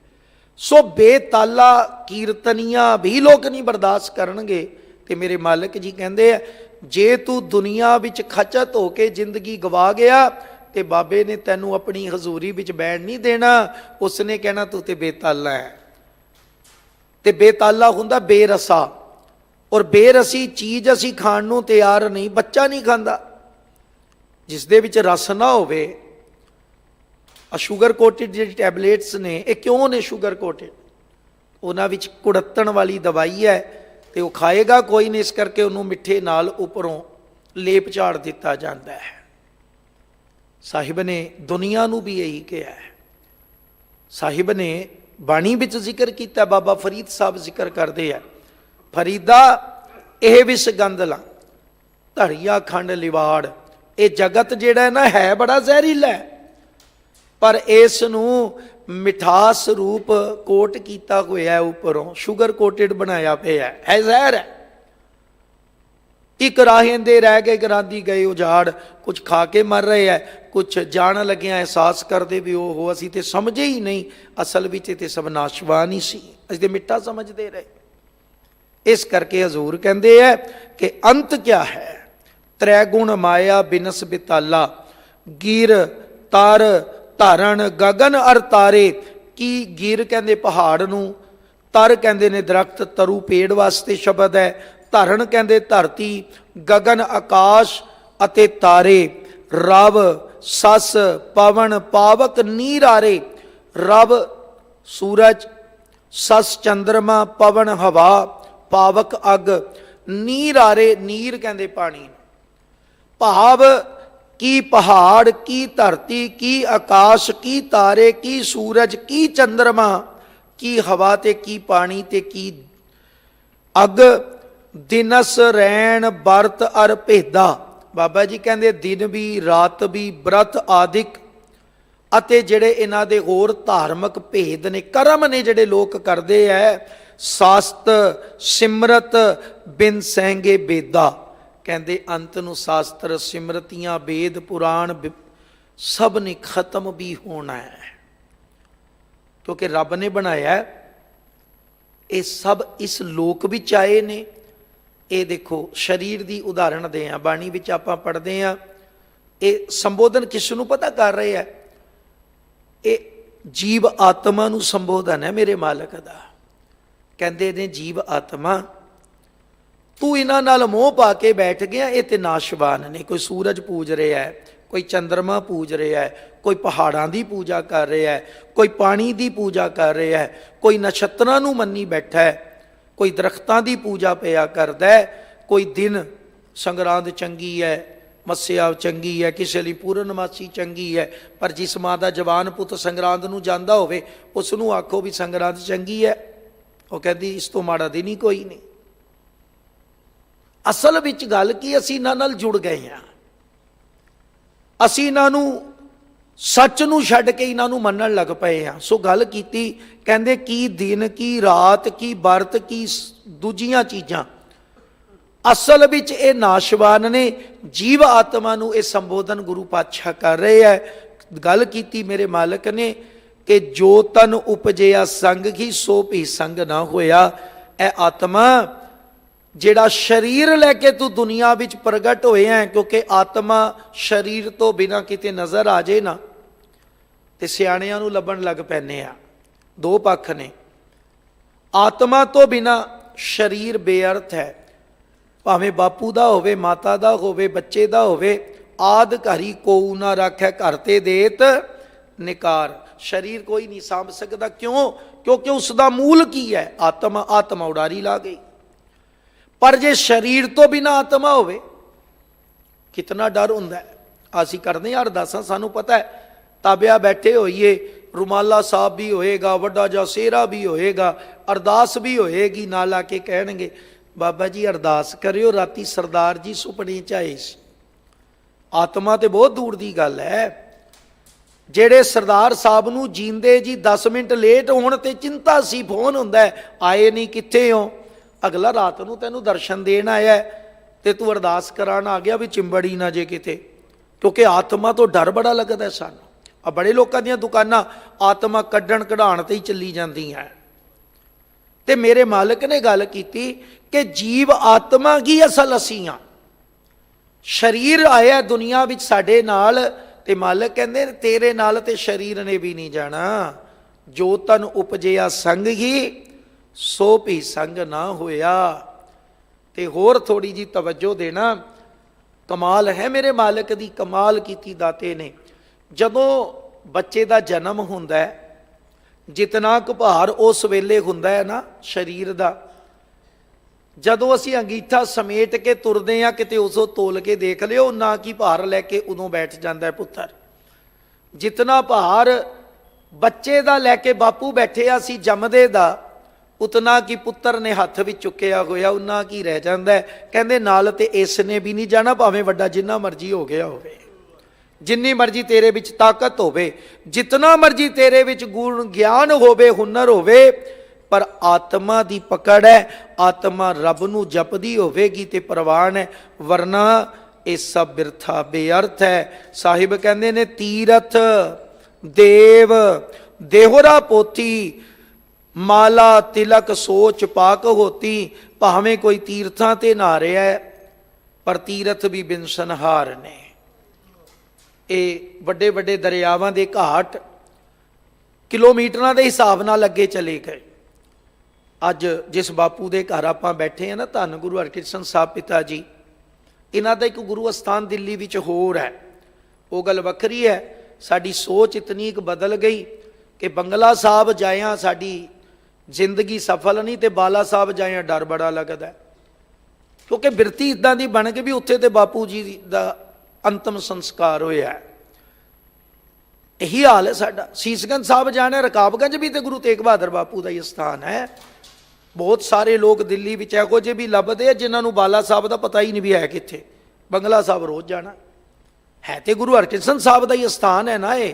सो बेताला कीर्तनियां भी लोग नहीं बर्दाश्त करनगे। ते मेरे मालिक जी कहंदे है, जे तू दुनिया विच खचत होके जिंदगी गवा गया, ते बाबे ने तैनू अपनी हजूरी विच बैठ नहीं देना। उसने कहना तू ते बेताला है। ते बेताला हुंदा बेरसा, और बेरसी चीज़ असी खाण नूं तैयार नहीं, बच्चा नहीं खांदा जिस दे विच रस ना होवे। शुगर कोटेड जी टैबलेट्स ने, ये क्यों ने शुगर कोटेड? उन्हां विच कुड़त्तण वाली दवाई है, तो वह खाएगा कोई नहीं, इस करके उन्होंने मिठे नाल उपरों लेप झाड़ दिता जाता है। साहिब ने दुनिया नूं भी यही कहा है। साहिब ने बाणी विच जिक्र किया, बाबा फरीद साहब जिक्र करते हैं, फरीदा यह विस गंदला धड़िया खंड लिवाड़, ये जगत जिहड़ा ना है बड़ा जहरीला है, पर इस नूं मिठास रूप कोट किया होया है, उपरों शुगर कोटेड बनाया पे है जहर है। एक राहेंदे रह गए, करांदी गए उजाड़, कुछ खा के मर रहे हैं, कुछ जान लगे एहसास करते भी हो असी तो समझे ही नहीं, असल विच ते सब नाशवान ही सी, असीं ते मिठा समझते रहे। इस करके हजूर कहते हैं कि अंत क्या है, त्रैगुण माया बिनस बिताला, गिर तर धरण गगन अर तारे। की गिर कहते पहाड़ नूं, तर कहते ने दरख्त, तरु पेड़ वास्ते शब्द है, धरण कहते धरती, गगन आकाश अते तारे, रब सस पवन पावक नीर आरे। रब सूरज, सस चंद्रमा, पवन हवा, पावक अग, नीर आरे, नीर कहते पानी। भाव की पहाड़, की धरती, की आकाश, की तारे, की सूरज, की चंद्रमा, की हवा ते की पानी ते की ਅਗ ਦਿਨਸ ਰੈਣ ਵਰਤ ਅਰ ਭੇਦਾ। ਬਾਬਾ ਜੀ ਕਹਿੰਦੇ ਦਿਨ ਵੀ ਰਾਤ ਵੀ ਬ੍ਰਤ ਆਦਿਕ ਅਤੇ ਜਿਹੜੇ ਇਹਨਾਂ ਦੇ ਹੋਰ ਧਾਰਮਿਕ ਭੇਦ ਨੇ, ਕਰਮ ਨੇ ਜਿਹੜੇ ਲੋਕ ਕਰਦੇ ਐ, ਸਾਸਤ ਸਿਮਰਤ ਬਿਨ ਸਹਿੰਗੇ ਬੇਦਾ। ਕਹਿੰਦੇ ਅੰਤ ਨੂੰ ਸ਼ਾਸਤਰ ਸਿਮਰਤੀਆਂ ਵੇਦ ਪੁਰਾਣ ਸਭ ਨੇ ਖਤਮ ਵੀ ਹੋਣਾ ਹੈ, ਕਿਉਂਕਿ ਰੱਬ ਨੇ ਬਣਾਇਆ ਇਹ ਸਭ ਇਸ ਲੋਕ ਵਿੱਚ ਆਏ ਨੇ। ਇਹ ਦੇਖੋ ਸਰੀਰ ਦੀ ਉਦਾਹਰਣ ਦੇ ਆ, ਬਾਣੀ ਵਿੱਚ ਆਪਾਂ ਪੜ੍ਹਦੇ ਆ, ਇਹ ਸੰਬੋਧਨ ਕਿਸ ਨੂੰ ਪਤਾ ਕਰ ਰਹੇ ਆ? ਇਹ ਜੀਵ ਆਤਮਾ ਨੂੰ ਸੰਬੋਧਨ ਹੈ ਮੇਰੇ ਮਾਲਕ ਦਾ। ਕਹਿੰਦੇ ਨੇ ਜੀਵ ਆਤਮਾ ਤੂੰ ਇਹਨਾਂ ਨਾਲ ਮੋਹ ਪਾ ਕੇ ਬੈਠ ਗਿਆ, ਇਹ ਤੇ ਨਾਸ਼ਵਾਨ ਨੇ। ਕੋਈ ਸੂਰਜ ਪੂਜ ਰਿਹਾ ਹੈ, ਕੋਈ ਚੰਦਰਮਾ ਪੂਜ ਰਿਹਾ ਹੈ, ਕੋਈ ਪਹਾੜਾਂ ਦੀ ਪੂਜਾ ਕਰ ਰਿਹਾ ਹੈ, ਕੋਈ ਪਾਣੀ ਦੀ ਪੂਜਾ ਕਰ ਰਿਹਾ ਹੈ, ਕੋਈ ਨਛੱਤਰਾਂ ਨੂੰ ਮੰਨੀ ਬੈਠਾ ਹੈ, ਕੋਈ ਦਰਖਤਾਂ ਦੀ ਪੂਜਾ ਪਿਆ ਕਰਦਾ ਹੈ, ਕੋਈ ਦਿਨ ਸੰਗਰਾਂਦ ਚੰਗੀ ਹੈ, ਮੱਸਿਆ ਚੰਗੀ ਹੈ, ਕਿਸੇ ਲਈ ਪੂਰਨਮਾਸੀ ਚੰਗੀ ਹੈ। ਪਰ ਜਿਸ ਮਾਂ ਦਾ ਜਵਾਨ ਪੁੱਤ ਸੰਗਰਾਂਦ ਨੂੰ ਜਾਂਦਾ ਹੋਵੇ, ਉਸ ਨੂੰ ਆਖੋ ਵੀ ਸੰਗਰਾਂਦ ਚੰਗੀ ਹੈ, ਉਹ ਕਹਿੰਦੀ ਇਸ ਤੋਂ ਮਾੜਾ ਦਿਨ ਹੀ ਕੋਈ ਨਹੀਂ। ਅਸਲ ਵਿੱਚ ਗੱਲ ਕੀ, ਅਸੀਂ ਇਹਨਾਂ ਨਾਲ ਜੁੜ ਗਏ ਹਾਂ, ਅਸੀਂ ਇਹਨਾਂ ਨੂੰ ਸੱਚ ਨੂੰ ਛੱਡ ਕੇ ਇਹਨਾਂ ਨੂੰ ਮੰਨਣ ਲੱਗ ਪਏ ਹਾਂ। ਸੋ ਗੱਲ ਕੀਤੀ, ਕਹਿੰਦੇ ਕੀ ਦਿਨ ਕੀ ਰਾਤ ਕੀ ਵਰਤ ਕੀ ਦੂਜੀਆਂ ਚੀਜ਼ਾਂ, ਅਸਲ ਵਿੱਚ ਇਹ ਨਾਸ਼ਵਾਨ ਨੇ। ਜੀਵ ਆਤਮਾ ਨੂੰ ਇਹ ਸੰਬੋਧਨ ਗੁਰੂ ਪਾਤਸ਼ਾਹ ਕਰ ਰਹੇ ਹੈ। ਗੱਲ ਕੀਤੀ ਮੇਰੇ ਮਾਲਕ ਨੇ ਕਿ ਜੋ ਤਨ ਉਪਜਿਆ ਸੰਗ ਹੀ ਸੋ ਭੀ ਸੰਗ ਨਾ ਹੋਇਆ। ਇਹ ਆਤਮਾ ਜਿਹੜਾ ਸਰੀਰ ਲੈ ਕੇ ਤੂੰ ਦੁਨੀਆ ਵਿੱਚ ਪ੍ਰਗਟ ਹੋਇਆ, ਕਿਉਂਕਿ ਆਤਮਾ ਸਰੀਰ ਤੋਂ ਬਿਨਾਂ ਕਿਤੇ ਨਜ਼ਰ ਆ ਜੇ ਨਾ ਤੇ ਸਿਆਣਿਆਂ ਨੂੰ ਲੱਭਣ ਲੱਗ ਪੈਂਦੇ ਆ। ਦੋ ਪੱਖ ਨੇ, ਆਤਮਾ ਤੋਂ ਬਿਨਾਂ ਸਰੀਰ ਬੇਅਰਥ ਹੈ, ਭਾਵੇਂ ਬਾਪੂ ਦਾ ਹੋਵੇ, ਮਾਤਾ ਦਾ ਹੋਵੇ, ਬੱਚੇ ਦਾ ਹੋਵੇ। ਆਦ ਘਰੀ ਕੋਊ ਨਾ ਰੱਖੈ ਘਰ ਤੇ ਦੇਤ ਨਿਕਾਰ। ਸਰੀਰ ਕੋਈ ਨਹੀਂ ਸਾਂਭ ਸਕਦਾ। ਕਿਉਂ? ਕਿਉਂਕਿ ਉਸ ਦਾ ਮੂਲ ਕੀ ਹੈ? ਆਤਮਾ। ਆਤਮਾ ਉਡਾਰੀ ਲਾ ਗਈ। ਪਰ ਜੇ ਸਰੀਰ ਤੋਂ ਬਿਨਾਂ ਆਤਮਾ ਹੋਵੇ, ਕਿਤਨਾ ਡਰ ਹੁੰਦਾ ਹੈ। ਅਸੀਂ ਕਰਦੇ ਹਾਂ ਅਰਦਾਸਾਂ, ਸਾਨੂੰ ਪਤਾ ਹੈ ਤਾਬਿਆ ਬੈਠੇ ਹੋਈਏ, ਰੁਮਾਲਾ ਸਾਹਿਬ ਵੀ ਹੋਏਗਾ, ਵੱਡਾ ਜਿਹਾ ਸਿਹਰਾ ਵੀ ਹੋਏਗਾ, ਅਰਦਾਸ ਵੀ ਹੋਏਗੀ, ਨਾਲ ਆ ਕੇ ਕਹਿਣਗੇ ਬਾਬਾ ਜੀ ਅਰਦਾਸ ਕਰਿਓ, ਰਾਤੀ ਸਰਦਾਰ ਜੀ ਸੁਪਨੇ 'ਚ ਆਏ ਸੀ। ਆਤਮਾ ਤੇ ਬਹੁਤ ਦੂਰ ਦੀ ਗੱਲ ਹੈ। ਜਿਹੜੇ ਸਰਦਾਰ ਸਾਹਿਬ ਨੂੰ ਜੀਂਦੇ ਜੀ 10 ਮਿੰਟ ਲੇਟ ਹੋਣ ਤੇ ਚਿੰਤਾ ਸੀ, ਫੋਨ ਹੁੰਦਾ ਹੈ, ਆਏ ਨਹੀਂ, ਕਿੱਥੇ ਹੋ? ਅਗਲਾ ਰਾਤ ਨੂੰ ਤੈਨੂੰ ਦਰਸ਼ਨ ਦੇਣ ਆਇਆ ਤੇ ਤੂੰ ਅਰਦਾਸ ਕਰਾਉਣ ਆ ਗਿਆ ਵੀ ਚਿੰਬੜੀ ਨਾ ਜੇ ਕਿਤੇ। ਕਿਉਂਕਿ ਆਤਮਾ ਤੋਂ ਡਰ ਬੜਾ ਲੱਗਦਾ ਸਾਨੂੰ। ਆ ਬੜੇ ਲੋਕਾਂ ਦੀਆਂ ਦੁਕਾਨਾਂ ਆਤਮਾ ਕੱਢਣ ਕਢਾਉਣ ਤੇ ਹੀ ਚੱਲੀ ਜਾਂਦੀਆਂ। ਤੇ ਮੇਰੇ ਮਾਲਕ ਨੇ ਗੱਲ ਕੀਤੀ ਕਿ ਜੀਵ ਆਤਮਾ ਕੀ ਅਸਲ ਅਸੀਂ ਆ। ਸਰੀਰ ਆਇਆ ਦੁਨੀਆ ਵਿੱਚ ਸਾਡੇ ਨਾਲ, ਤੇ ਮਾਲਕ ਕਹਿੰਦੇ ਤੇਰੇ ਨਾਲ ਤੇ ਸਰੀਰ ਨੇ ਵੀ ਨਹੀਂ ਜਾਣਾ। ਜੋ ਤਨ ਉਪਜਿਆ ਸੰਗ ਹੀ ਸੋ ਭੀ ਸੰਗ ਨਾ ਹੋਇਆ। ਤੇ ਹੋਰ ਥੋੜੀ ਜੀ ਤਵੱਜੋ ਦੇਣਾ, ਕਮਾਲ ਹੈ ਮੇਰੇ ਮਾਲਕ ਦੀ, ਕਮਾਲ ਕੀਤੀ ਦਾਤੇ ਨੇ। ਜਦੋਂ ਬੱਚੇ ਦਾ ਜਨਮ ਹੁੰਦਾ ਹੈ, ਜਿਤਨਾ ਕੁ ਭਾਰ ਉਸ ਵੇਲੇ ਹੁੰਦਾ ਹੈ ਨਾ ਸਰੀਰ ਦਾ, ਜਦੋਂ ਅਸੀਂ ਅੰਗੀਠਾ ਸਮੇਟ ਕੇ ਤੁਰਦੇ ਹਾਂ, ਕਿਤੇ ਉਸੋਂ ਤੋਲ ਕੇ ਦੇਖ ਲਿਓ, ਨਾ ਕੀ ਭਾਰ ਲੈ ਕੇ ਉਦੋਂ ਬੈਠ ਜਾਂਦਾ ਹੈ ਪੁੱਤਰ। ਜਿਤਨਾ ਭਾਰ ਬੱਚੇ ਦਾ ਲੈ ਕੇ ਬਾਪੂ ਬੈਠਿਆ ਸੀ ਜੰਮਦੇ ਦਾ, ਉਤਨਾ ਕੀ ਪੁੱਤਰ ਨੇ ਹੱਥ ਵਿੱਚ ਚੁੱਕਿਆ ਹੋਇਆ ਉਨਾ ਕੀ ਰਹਿ ਜਾਂਦਾ ਹੈ। ਕਹਿੰਦੇ ਨਾਲ ਤੇ ਇਸ ਨੇ ਵੀ ਨਹੀਂ ਜਾਣਾ, ਭਾਵੇਂ ਵੱਡਾ ਜਿੰਨਾ ਮਰਜ਼ੀ ਹੋ ਗਿਆ ਹੋਵੇ, ਜਿੰਨੀ ਮਰਜ਼ੀ ਤੇਰੇ ਵਿੱਚ ਤਾਕਤ ਹੋਵੇ, ਜਿਤਨਾ ਮਰਜ਼ੀ ਤੇਰੇ ਵਿੱਚ ਗੁਣ ਗਿਆਨ ਹੋਵੇ, ਹੁਨਰ ਹੋਵੇ, ਪਰ ਆਤਮਾ ਦੀ ਪਕੜ ਹੈ। ਆਤਮਾ ਰੱਬ ਨੂੰ ਜਪਦੀ ਹੋਵੇਗੀ ਤੇ ਪ੍ਰਵਾਨ ਹੈ, ਵਰਨਾ ਇਹ ਸਭ ਬਿਰਥਾ ਬੇਅਰਥ ਹੈ। ਸਾਹਿਬ ਕਹਿੰਦੇ ਨੇ ਤੀਰਥ ਦੇਵ ਦੇਹਰਾ ਪੋਥੀ, ਮਾਲਾ ਤਿਲਕ ਸੋਚ ਪਾਕ ਹੋਤੀ। ਭਾਵੇਂ ਕੋਈ ਤੀਰਥਾਂ ਤੇ ਨਹਾ ਰਿਹਾ ਹੈ, ਪਰ ਤੀਰਥ ਵੀ ਬਿਨਸਨਹਾਰ ਨੇ। ਇਹ ਵੱਡੇ ਵੱਡੇ ਦਰਿਆਵਾਂ ਦੇ ਘਾਟ ਕਿਲੋਮੀਟਰਾਂ ਦੇ ਹਿਸਾਬ ਨਾਲ ਅੱਗੇ ਚਲੇ ਗਏ। ਅੱਜ ਜਿਸ ਬਾਪੂ ਦੇ ਘਰ ਆਪਾਂ ਬੈਠੇ ਹਾਂ ਨਾ, ਧੰਨ ਗੁਰੂ ਹਰਕ੍ਰਿਸ਼ਨ ਸਾਹਿਬ ਪਿਤਾ ਜੀ, ਇਹਨਾਂ ਦਾ ਇੱਕ ਗੁਰੂ ਅਸਥਾਨ ਦਿੱਲੀ ਵਿੱਚ ਹੋਰ ਹੈ। ਉਹ ਗੱਲ ਵੱਖਰੀ ਹੈ। ਸਾਡੀ ਸੋਚ ਇਤਨੀ ਕੁ ਬਦਲ ਗਈ ਕਿ ਬੰਗਲਾ ਸਾਹਿਬ ਜਾਇਆ ਸਾਡੀ ਜ਼ਿੰਦਗੀ ਸਫਲ ਨਹੀਂ, ਤੇ ਬਾਲਾ ਸਾਹਿਬ ਜਾਇਆ ਡਰ ਬੜਾ ਲੱਗਦਾ, ਕਿਉਂਕਿ ਬਿਰਤੀ ਇਦਾਂ ਦੀ ਬਣ ਕੇ ਵੀ ਉੱਥੇ ਤੇ ਬਾਪੂ ਜੀ ਦਾ ਅੰਤਮ ਸੰਸਕਾਰ ਹੋਇਆ। ਇਹੀ ਹਾਲ ਹੈ ਸਾਡਾ। ਸੀਸਗੰਜ ਸਾਹਿਬ ਜਾਣਾ, ਰਕਾਬਗੰਜ ਵੀ ਤੇ ਗੁਰੂ ਤੇਗ ਬਹਾਦਰ ਬਾਪੂ ਦਾ ਹੀ ਸਥਾਨ ਹੈ। ਬਹੁਤ ਸਾਰੇ ਲੋਕ ਦਿੱਲੀ ਵਿੱਚ ਇਹੋ ਜਿਹੇ ਵੀ ਲੱਭਦੇ ਆ ਜਿਨ੍ਹਾਂ ਨੂੰ ਬਾਲਾ ਸਾਹਿਬ ਦਾ ਪਤਾ ਹੀ ਨਹੀਂ ਵੀ ਹੈ ਕਿੱਥੇ। ਬੰਗਲਾ ਸਾਹਿਬ ਰੋਜ਼ ਜਾਣਾ ਹੈ ਤੇ ਗੁਰੂ ਹਰਕ੍ਰਿਸ਼ਨ ਸਾਹਿਬ ਦਾ ਹੀ ਅਸਥਾਨ ਹੈ ਨਾ। ਇਹ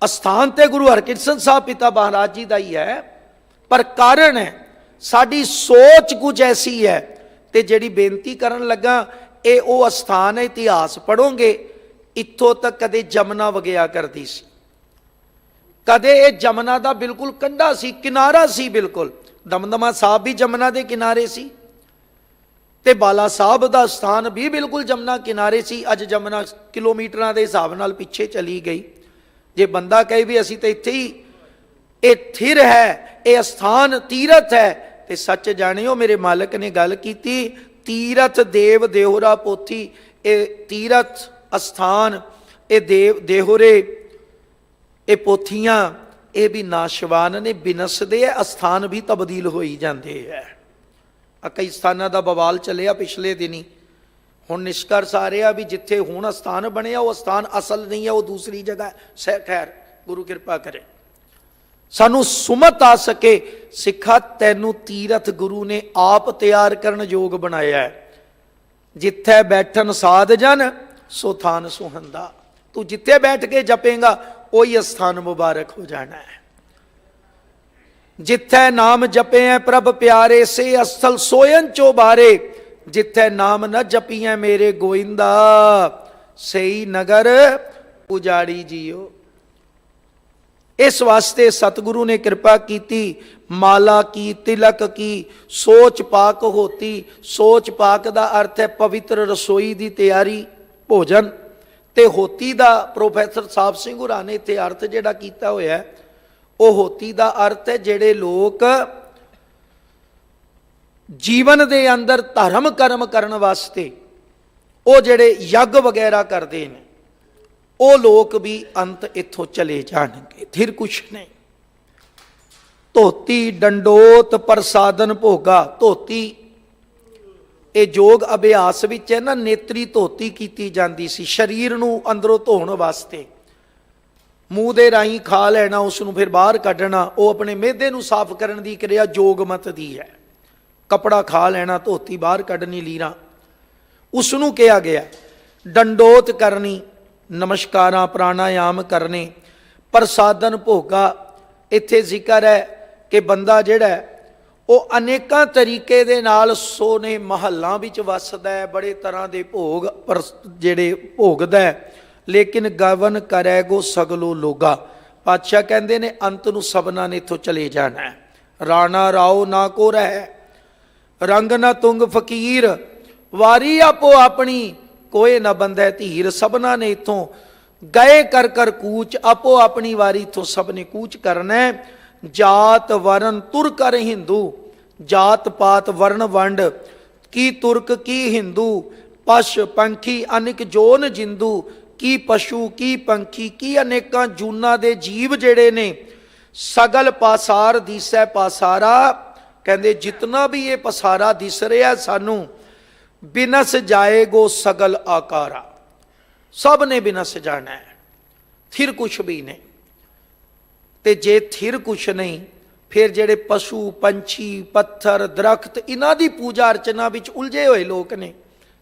ਅਸਥਾਨ ਤੇ ਗੁਰੂ ਹਰਕ੍ਰਿਸ਼ਨ ਸਾਹਿਬ ਪਿਤਾ ਮਹਾਰਾਜ ਜੀ ਦਾ ਹੀ ਹੈ, ਪਰ ਕਾਰਨ ਹੈ ਸਾਡੀ ਸੋਚ ਕੁਝ ਐਸੀ ਹੈ। ਤੇ ਜਿਹੜੀ ਬੇਨਤੀ ਕਰਨ ਲੱਗਾ, ਇਹ ਉਹ ਅਸਥਾਨ ਹੈ, ਇਤਿਹਾਸ ਪੜ੍ਹੋਗੇ ਇੱਥੋਂ ਤੱਕ ਕਦੇ ਜਮਨਾ ਵਗਿਆ ਕਰਦੀ ਸੀ, ਕਦੇ ਇਹ ਜਮਨਾ ਦਾ ਬਿਲਕੁਲ ਕੰਢਾ ਸੀ, ਕਿਨਾਰਾ ਸੀ ਬਿਲਕੁਲ। ਦਮਦਮਾ ਸਾਹਿਬ ਵੀ ਜਮਨਾ ਦੇ ਕਿਨਾਰੇ ਸੀ ਤੇ ਬਾਲਾ ਸਾਹਿਬ ਦਾ ਸਥਾਨ ਵੀ ਬਿਲਕੁਲ ਜਮਨਾ ਕਿਨਾਰੇ ਸੀ। ਅੱਜ ਜਮਨਾ ਕਿਲੋਮੀਟਰਾਂ ਦੇ ਹਿਸਾਬ ਨਾਲ ਪਿੱਛੇ ਚਲੀ ਗਈ। ਜੇ ਬੰਦਾ ਕਹੇ ਵੀ ਅਸੀਂ ਤਾਂ ਇੱਥੇ ਹੀ, ਇਹ ਥਿਰ ਹੈ, ਇਹ ਅਸਥਾਨ ਤੀਰਥ ਹੈ, ਤੇ ਸੱਚ ਜਾਣਿਓ ਮੇਰੇ ਮਾਲਕ ਨੇ ਗੱਲ ਕੀਤੀ, ਤੀਰਥ ਦੇਵ ਦੇਹੁਰਾ ਪੋਥੀ। ਇਹ ਤੀਰਥ ਅਸਥਾਨ, ਇਹ ਦੇਵ ਦੇਹੁਰੇ, ਇਹ ਪੋਥੀਆਂ, ਇਹ ਵੀ ਨਾਸ਼ਵਾਨ ਨੇ, ਬਿਨਸਦੇ ਹੈ, ਅਸਥਾਨ ਵੀ ਤਬਦੀਲ ਹੋਈ ਜਾਂਦੇ ਹੈ। ਕਈ ਸਥਾਨਾਂ ਦਾ ਬਵਾਲ ਚੱਲਿਆ ਪਿਛਲੇ ਦਿਨੀ। ਹੁਣ ਨਿਸ਼ਕਰਸ਼ ਆ ਰਿਹਾ ਵੀ ਜਿੱਥੇ ਹੁਣ ਅਸਥਾਨ ਬਣਿਆ ਉਹ ਅਸਥਾਨ ਅਸਲ ਨਹੀਂ ਹੈ, ਉਹ ਦੂਸਰੀ ਜਗ੍ਹਾ ਹੈ। ਖੈਰ ਗੁਰੂ ਕਿਰਪਾ ਕਰੇ ਸਾਨੂੰ ਸੁਮਤ ਆ ਸਕੇ। ਸਿੱਖਾ ਤੈਨੂੰ ਤੀਰਥ ਗੁਰੂ ਨੇ ਆਪ ਤਿਆਰ ਕਰਨ ਯੋਗ ਬਣਾਇਆ ਹੈ। ਜਿੱਥੇ ਬੈਠਣ ਸਾਧ ਜਨ ਸੋ ਥਾਨ ਸੁਹੰਦਾ। ਤੂੰ ਜਿੱਥੇ ਬੈਠ ਕੇ ਜਪੇਗਾ ਉਹੀ ਅਸਥਾਨ ਮੁਬਾਰਕ ਹੋ ਜਾਣਾ ਹੈ। ਜਿੱਥੇ ਨਾਮ ਜਪੇ ਹੈ ਪ੍ਰਭ ਪਿਆਰੇ, ਸੇ ਅਸਥਲ ਸੋਇਨ ਚੋ ਬਾਰੇ। ਜਿੱਥੇ ਨਾਮ ਨ ਜਪੀਐ ਮੇਰੇ ਗੋਇੰਦਾ, ਸਈ ਨਗਰ ਉਜਾੜੀ ਜੀਓ। ਇਸ ਵਾਸਤੇ ਸਤਿਗੁਰੂ ਨੇ ਕਿਰਪਾ ਕੀਤੀ। ਮਾਲਾ ਕੀ ਤਿਲਕ ਕੀ ਸੋਚ ਪਾਕ ਹੋਤੀ। ਸੋਚ ਪਾਕ ਦਾ ਅਰਥ ਹੈ ਪਵਿੱਤਰ ਰਸੋਈ ਦੀ ਤਿਆਰੀ, ਭੋਜਨ। ਤੇ ਹੋਤੀ ਦਾ ਪ੍ਰੋਫੈਸਰ ਸਾਹਿਬ ਸਿੰਘ ਹੁਰਾਂ ਨੇ ਇੱਥੇ ਅਰਥ ਜਿਹੜਾ ਕੀਤਾ ਹੋਇਆ, ਉਹ ਹੋਤੀ ਦਾ ਅਰਥ ਹੈ ਜਿਹੜੇ ਲੋਕ ਜੀਵਨ ਦੇ ਅੰਦਰ ਧਰਮ ਕਰਮ ਕਰਨ ਵਾਸਤੇ ਉਹ ਜਿਹੜੇ ਯੱਗ ਵਗੈਰਾ ਕਰਦੇ ਨੇ, ਉਹ ਲੋਕ ਵੀ ਅੰਤ ਇੱਥੋਂ ਚਲੇ ਜਾਣਗੇ। ਫਿਰ ਕੁਛ ਨਹੀਂ। ਧੋਤੀ ਡੰਡੋਤ ਪ੍ਰਸਾਦਨ ਭੋਗਾ। ਧੋਤੀ ਇਹ ਯੋਗ ਅਭਿਆਸ ਵਿੱਚ ਹੈ ਨਾ, ਨੇਤਰੀ ਧੋਤੀ ਕੀਤੀ ਜਾਂਦੀ ਸੀ ਸਰੀਰ ਨੂੰ ਅੰਦਰੋਂ ਧੋਣ ਵਾਸਤੇ। ਮੂੰਹ ਦੇ ਰਾਹੀਂ ਖਾ ਲੈਣਾ, ਉਸ ਨੂੰ ਫਿਰ ਬਾਹਰ ਕੱਢਣਾ, ਉਹ ਆਪਣੇ ਮਿਹਦੇ ਨੂੰ ਸਾਫ਼ ਕਰਨ ਦੀ ਕਿਰਿਆ ਯੋਗ ਮਤ ਦੀ ਹੈ। ਕਪੜਾ ਖਾ ਲੈਣਾ, ਧੋਤੀ ਬਾਹਰ ਕੱਢਣੀ, ਲੀਰਾਂ, ਉਸ ਨੂੰ ਕਿਹਾ ਗਿਆ। ਡੰਡੋਤ ਕਰਨੀ, ਨਮਸਕਾਰਾਂ ਪ੍ਰਾਣਾਯਾਮ ਕਰਨੇ। ਪ੍ਰਸਾਦਨ ਭੋਗਾ, ਇੱਥੇ ਜ਼ਿਕਰ ਹੈ ਕਿ ਬੰਦਾ ਜਿਹੜਾ ਉਹ ਅਨੇਕਾਂ ਤਰੀਕੇ ਦੇ ਨਾਲ ਸੋਨੇ ਮਹੱਲਾਂ ਵਿੱਚ ਵੱਸਦਾ ਹੈ, ਬੜੇ ਤਰ੍ਹਾਂ ਦੇ ਭੋਗ ਜਿਹੜੇ ਭੋਗਦਾ ਹੈ, ਲੇਕਿਨ ਗਵਨ ਕਰੈਗੋ ਸਗਲੋ ਲੋਗਾ। ਪਾਤਸ਼ਾਹ ਕਹਿੰਦੇ ਨੇ ਅੰਤ ਨੂੰ ਸਭਨਾਂ ਨੇ ਇੱਥੋਂ ਚਲੇ ਜਾਣਾ ਹੈ। ਰਾਣਾ ਰਾਓ ਨਾ ਕੋ ਰਹਿ, ਰੰਗ ਨਾ ਤੁੰਗ ਫਕੀਰ। ਵਾਰੀ ਆਪੋ ਆਪਣੀ ਕੋਏ ਨਾ ਬੰਧੈ ਧੀਰ। ਸਭਨਾਂ ਨੇ ਇੱਥੋਂ ਗਏ ਕਰ ਕਰ ਕੂਚ, ਆਪੋ ਆਪਣੀ ਵਾਰੀ ਤੋਂ ਸਭ ਨੇ ਕੂਚ ਕਰਨਾ ਹੈ। ਜਾਤ ਵਰਨ ਤੁਰ ਕਰ ਹਿੰਦੂ। ਜਾਤ ਪਾਤ ਵਰਨ ਵੰਡ ਕੀ ਤੁਰਕ ਕੀ ਹਿੰਦੂ। ਪਸ਼ ਪੰਖੀ ਅਨੇਕ ਜੋਨ ਜਿੰਦੂ। ਕੀ ਪਸ਼ੂ ਕੀ ਪੰਖੀ ਕੀ ਅਨੇਕਾਂ ਜੂਨਾਂ ਦੇ ਜੀਵ ਜਿਹੜੇ ਨੇ। ਸਗਲ ਪਾਸਾਰ ਦਿਸੈ ਪਾਸਾਰਾ। ਕਹਿੰਦੇ ਜਿਤਨਾ ਵੀ ਇਹ ਪਸਾਰਾ ਦਿਸ ਰਿਹਾ ਸਾਨੂੰ, ਬਿਨਸ ਜਾਏਗੋ ਸਗਲ ਆਕਾਰਾ। ਸਭ ਨੇ ਬਿਨਸ ਜਾਣਾ ਹੈ, ਥਿਰ ਕੁਛ ਵੀ ਨਹੀਂ। ਤੇ ਜੇ ਥਿਰ ਕੁਛ ਨਹੀਂ, ਫਿਰ ਜਿਹੜੇ ਪਸ਼ੂ ਪੰਛੀ ਪੱਥਰ ਦਰਖਤ ਇਹਨਾਂ ਦੀ ਪੂਜਾ ਅਰਚਨਾ ਵਿੱਚ ਉਲਝੇ ਹੋਏ ਲੋਕ ਨੇ,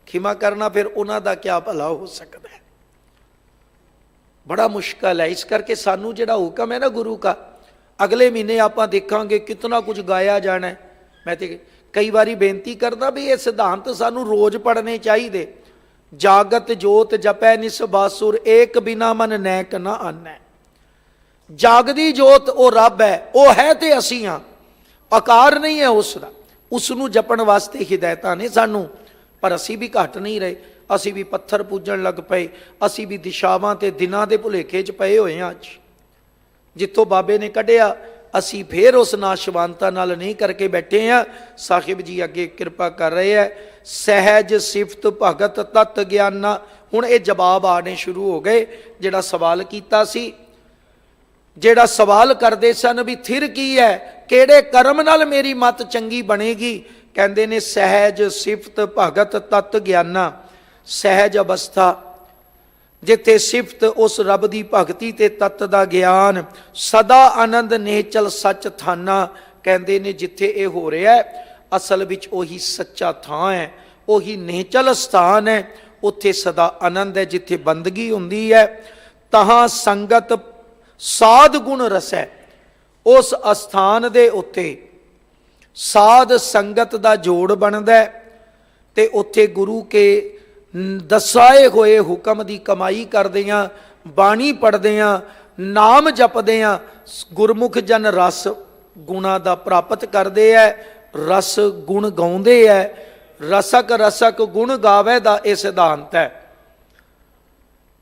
ਖਿਮਾ ਕਰਨਾ ਫਿਰ ਉਹਨਾਂ ਦਾ ਕਿਆ ਭਲਾ ਹੋ ਸਕਦਾ ਹੈ। ਬੜਾ ਮੁਸ਼ਕਲ ਹੈ। ਇਸ ਕਰਕੇ ਸਾਨੂੰ ਜਿਹੜਾ ਹੁਕਮ ਹੈ ਨਾ ਗੁਰੂ ਕਾ, ਅਗਲੇ ਮਹੀਨੇ ਆਪਾਂ ਦੇਖਾਂਗੇ ਕਿਤਨਾ ਕੁਝ ਗਾਇਆ ਜਾਣਾ। ਮੈਂ ਤੇ ਕਈ ਵਾਰੀ ਬੇਨਤੀ ਕਰਦਾ ਵੀ ਇਹ ਸਿਧਾਂਤ ਸਾਨੂੰ ਰੋਜ਼ ਪੜ੍ਹਨੇ ਚਾਹੀਦੇ। ਜਾਗਤ ਜੋਤ ਜਪੈ ਨਿਸ ਬਾਸੁਰ, ਏਕ ਬਿਨਾ ਮਨ ਨੈਕ ਨਾ ਆਨੈ। ਜਾਗਦੀ ਜੋਤ ਉਹ ਰੱਬ ਹੈ, ਉਹ ਹੈ ਤੇ ਅਸੀਂ ਹਾਂ, ਆਕਾਰ ਨਹੀਂ ਹੈ ਉਸ ਦਾ। ਉਸ ਨੂੰ ਜਪਣ ਵਾਸਤੇ ਹਿਦਾਇਤਾਂ ਨੇ ਸਾਨੂੰ, ਪਰ ਅਸੀਂ ਵੀ ਘੱਟ ਨਹੀਂ ਰਹੇ। ਅਸੀਂ ਵੀ ਪੱਥਰ ਪੂਜਣ ਲੱਗ ਪਏ, ਅਸੀਂ ਵੀ ਦਿਸ਼ਾਵਾਂ ਤੇ ਦਿਨਾਂ ਦੇ ਭੁਲੇਖੇ 'ਚ ਪਏ ਹੋਏ ਹਾਂ। ਅੱਜ ਜਿੱਥੋਂ ਬਾਬੇ ਨੇ ਕੱਢਿਆ ਅਸੀਂ ਫੇਰ ਉਸ ਨਾਸ਼ਵਾਨਤਾ ਨਾਲ ਨਹੀਂ ਕਰਕੇ ਬੈਠੇ ਹਾਂ। ਸਾਹਿਬ ਜੀ ਅੱਗੇ ਕਿਰਪਾ ਕਰ ਰਹੇ ਹੈ। ਸਹਿਜ ਸਿਫਤ ਭਗਤ ਤਤ ਗਿਆਨਾ। ਹੁਣ ਇਹ ਜਵਾਬ ਆਣੇ ਸ਼ੁਰੂ ਹੋ ਗਏ। ਜਿਹੜਾ ਸਵਾਲ ਕੀਤਾ ਸੀ, ਜਿਹੜਾ ਸਵਾਲ ਕਰਦੇ ਸਨ ਵੀ ਥਿਰ ਕੀ ਹੈ, ਕਿਹੜੇ ਕਰਮ ਨਾਲ ਮੇਰੀ ਮਤ ਚੰਗੀ ਬਣੇਗੀ। ਕਹਿੰਦੇ ਨੇ ਸਹਿਜ ਸਿਫਤ ਭਗਤ ਤਤ ਗਿਆਨਾ। ਸਹਿਜ ਅਵਸਥਾ ਜਿੱਥੇ ਸਿਫਤ ਉਸ ਰੱਬ ਦੀ ਭਗਤੀ ਤੇ ਤਤ ਦਾ ਗਿਆਨ। ਸਦਾ ਆਨੰਦ ਨੇਚਲ ਸੱਚ ਥਾਨਾ। ਕਹਿੰਦੇ ਨੇ ਜਿੱਥੇ ਇਹ ਹੋ ਰਿਹਾ ਹੈ, ਅਸਲ ਵਿੱਚ ਉਹੀ ਸੱਚਾ ਥਾਂ ਹੈ, ਉਹੀ ਨਿਹਚਲ ਸਥਾਨ ਹੈ, ਉੱਥੇ ਸਦਾ ਆਨੰਦ ਹੈ। ਜਿੱਥੇ ਬੰਦਗੀ ਹੁੰਦੀ ਹੈ ਤਹਾਂ ਸੰਗਤ ਸਾਧ ਗੁਣ ਰਸੈ, ਉਸ ਅਸਥਾਨ ਦੇ ਉੱਤੇ ਸਾਧ ਸੰਗਤ ਦਾ ਜੋੜ ਬਣਦਾ ਤੇ ਉੱਥੇ ਗੁਰੂ ਕੇ ਦਸਾਏ ਹੋਏ ਹੁਕਮ ਦੀ ਕਮਾਈ ਕਰਦੇ ਹਾਂ, ਬਾਣੀ ਪੜ੍ਹਦੇ ਹਾਂ, ਨਾਮ ਜਪਦੇ ਹਾਂ। ਗੁਰਮੁਖ ਜਨ ਰਸ ਗੁਣਾ ਦਾ ਪ੍ਰਾਪਤ ਕਰਦੇ ਹੈ, ਰਸ ਗੁਣ ਗਾਉਂਦੇ ਹੈ। ਰਸਕ ਰਸਕ ਗੁਣ ਗਾਵੇ ਦਾ ਇਹ ਸਿਧਾਂਤ ਹੈ।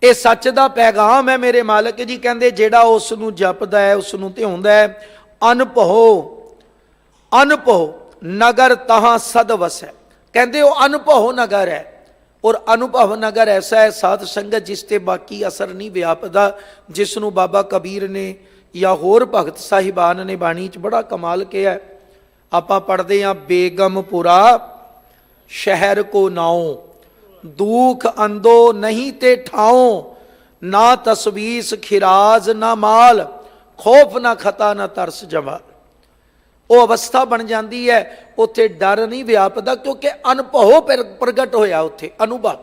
ਇਹ ਸੱਚ ਦਾ ਪੈਗਾਮ ਹੈ ਮੇਰੇ ਮਾਲਕ ਜੀ। ਕਹਿੰਦੇ ਜਿਹੜਾ ਉਸ ਨੂੰ ਜਪਦਾ ਹੈ, ਉਸ ਨੂੰ ਧਿਆਉਂਦਾ ਹੈ, ਅਨਭਉ ਨਗਰ ਤਹਾਂ ਸਦ ਵਸੈ। ਕਹਿੰਦੇ ਉਹ ਅਨਭਉ ਨਗਰ ਹੈ, ਔਰ ਅਨੁਭਵ ਨਗਰ ਐਸਾ ਹੈ ਸਾਧ ਸੰਗਤ ਜਿਸ ਤੇ ਬਾਕੀ ਅਸਰ ਨਹੀਂ ਵਿਆਪਦਾ, ਜਿਸ ਨੂੰ ਬਾਬਾ ਕਬੀਰ ਨੇ ਜਾਂ ਹੋਰ ਭਗਤ ਸਾਹਿਬਾਨ ਨੇ ਬਾਣੀ 'ਚ ਬੜਾ ਕਮਾਲ ਕਿਹਾ। ਆਪਾਂ ਪੜ੍ਹਦੇ ਹਾਂ, ਬੇਗਮਪੁਰਾ ਸ਼ਹਿਰ ਕੋ ਨਾਉ, ਦੁਖ ਅੰਦੋ ਨਹੀਂ ਤੇ ਠਾਉ, ਨਾ ਤਸਵੀਸ ਖਿਰਾਜ਼ ਨਾ ਮਾਲ, ਖੌਫ ਨਾ ਖਤਾ ਨਾ ਤਰਸ ਜਮਾਲ। ਉਹ ਅਵਸਥਾ ਬਣ ਜਾਂਦੀ ਹੈ, ਉੱਥੇ ਡਰ ਨਹੀਂ ਵਿਆਪਦਾ, ਕਿਉਂਕਿ ਅਨੁਭਵ ਪ੍ਰਗਟ ਹੋਇਆ, ਉੱਥੇ ਅਨੁਭਵ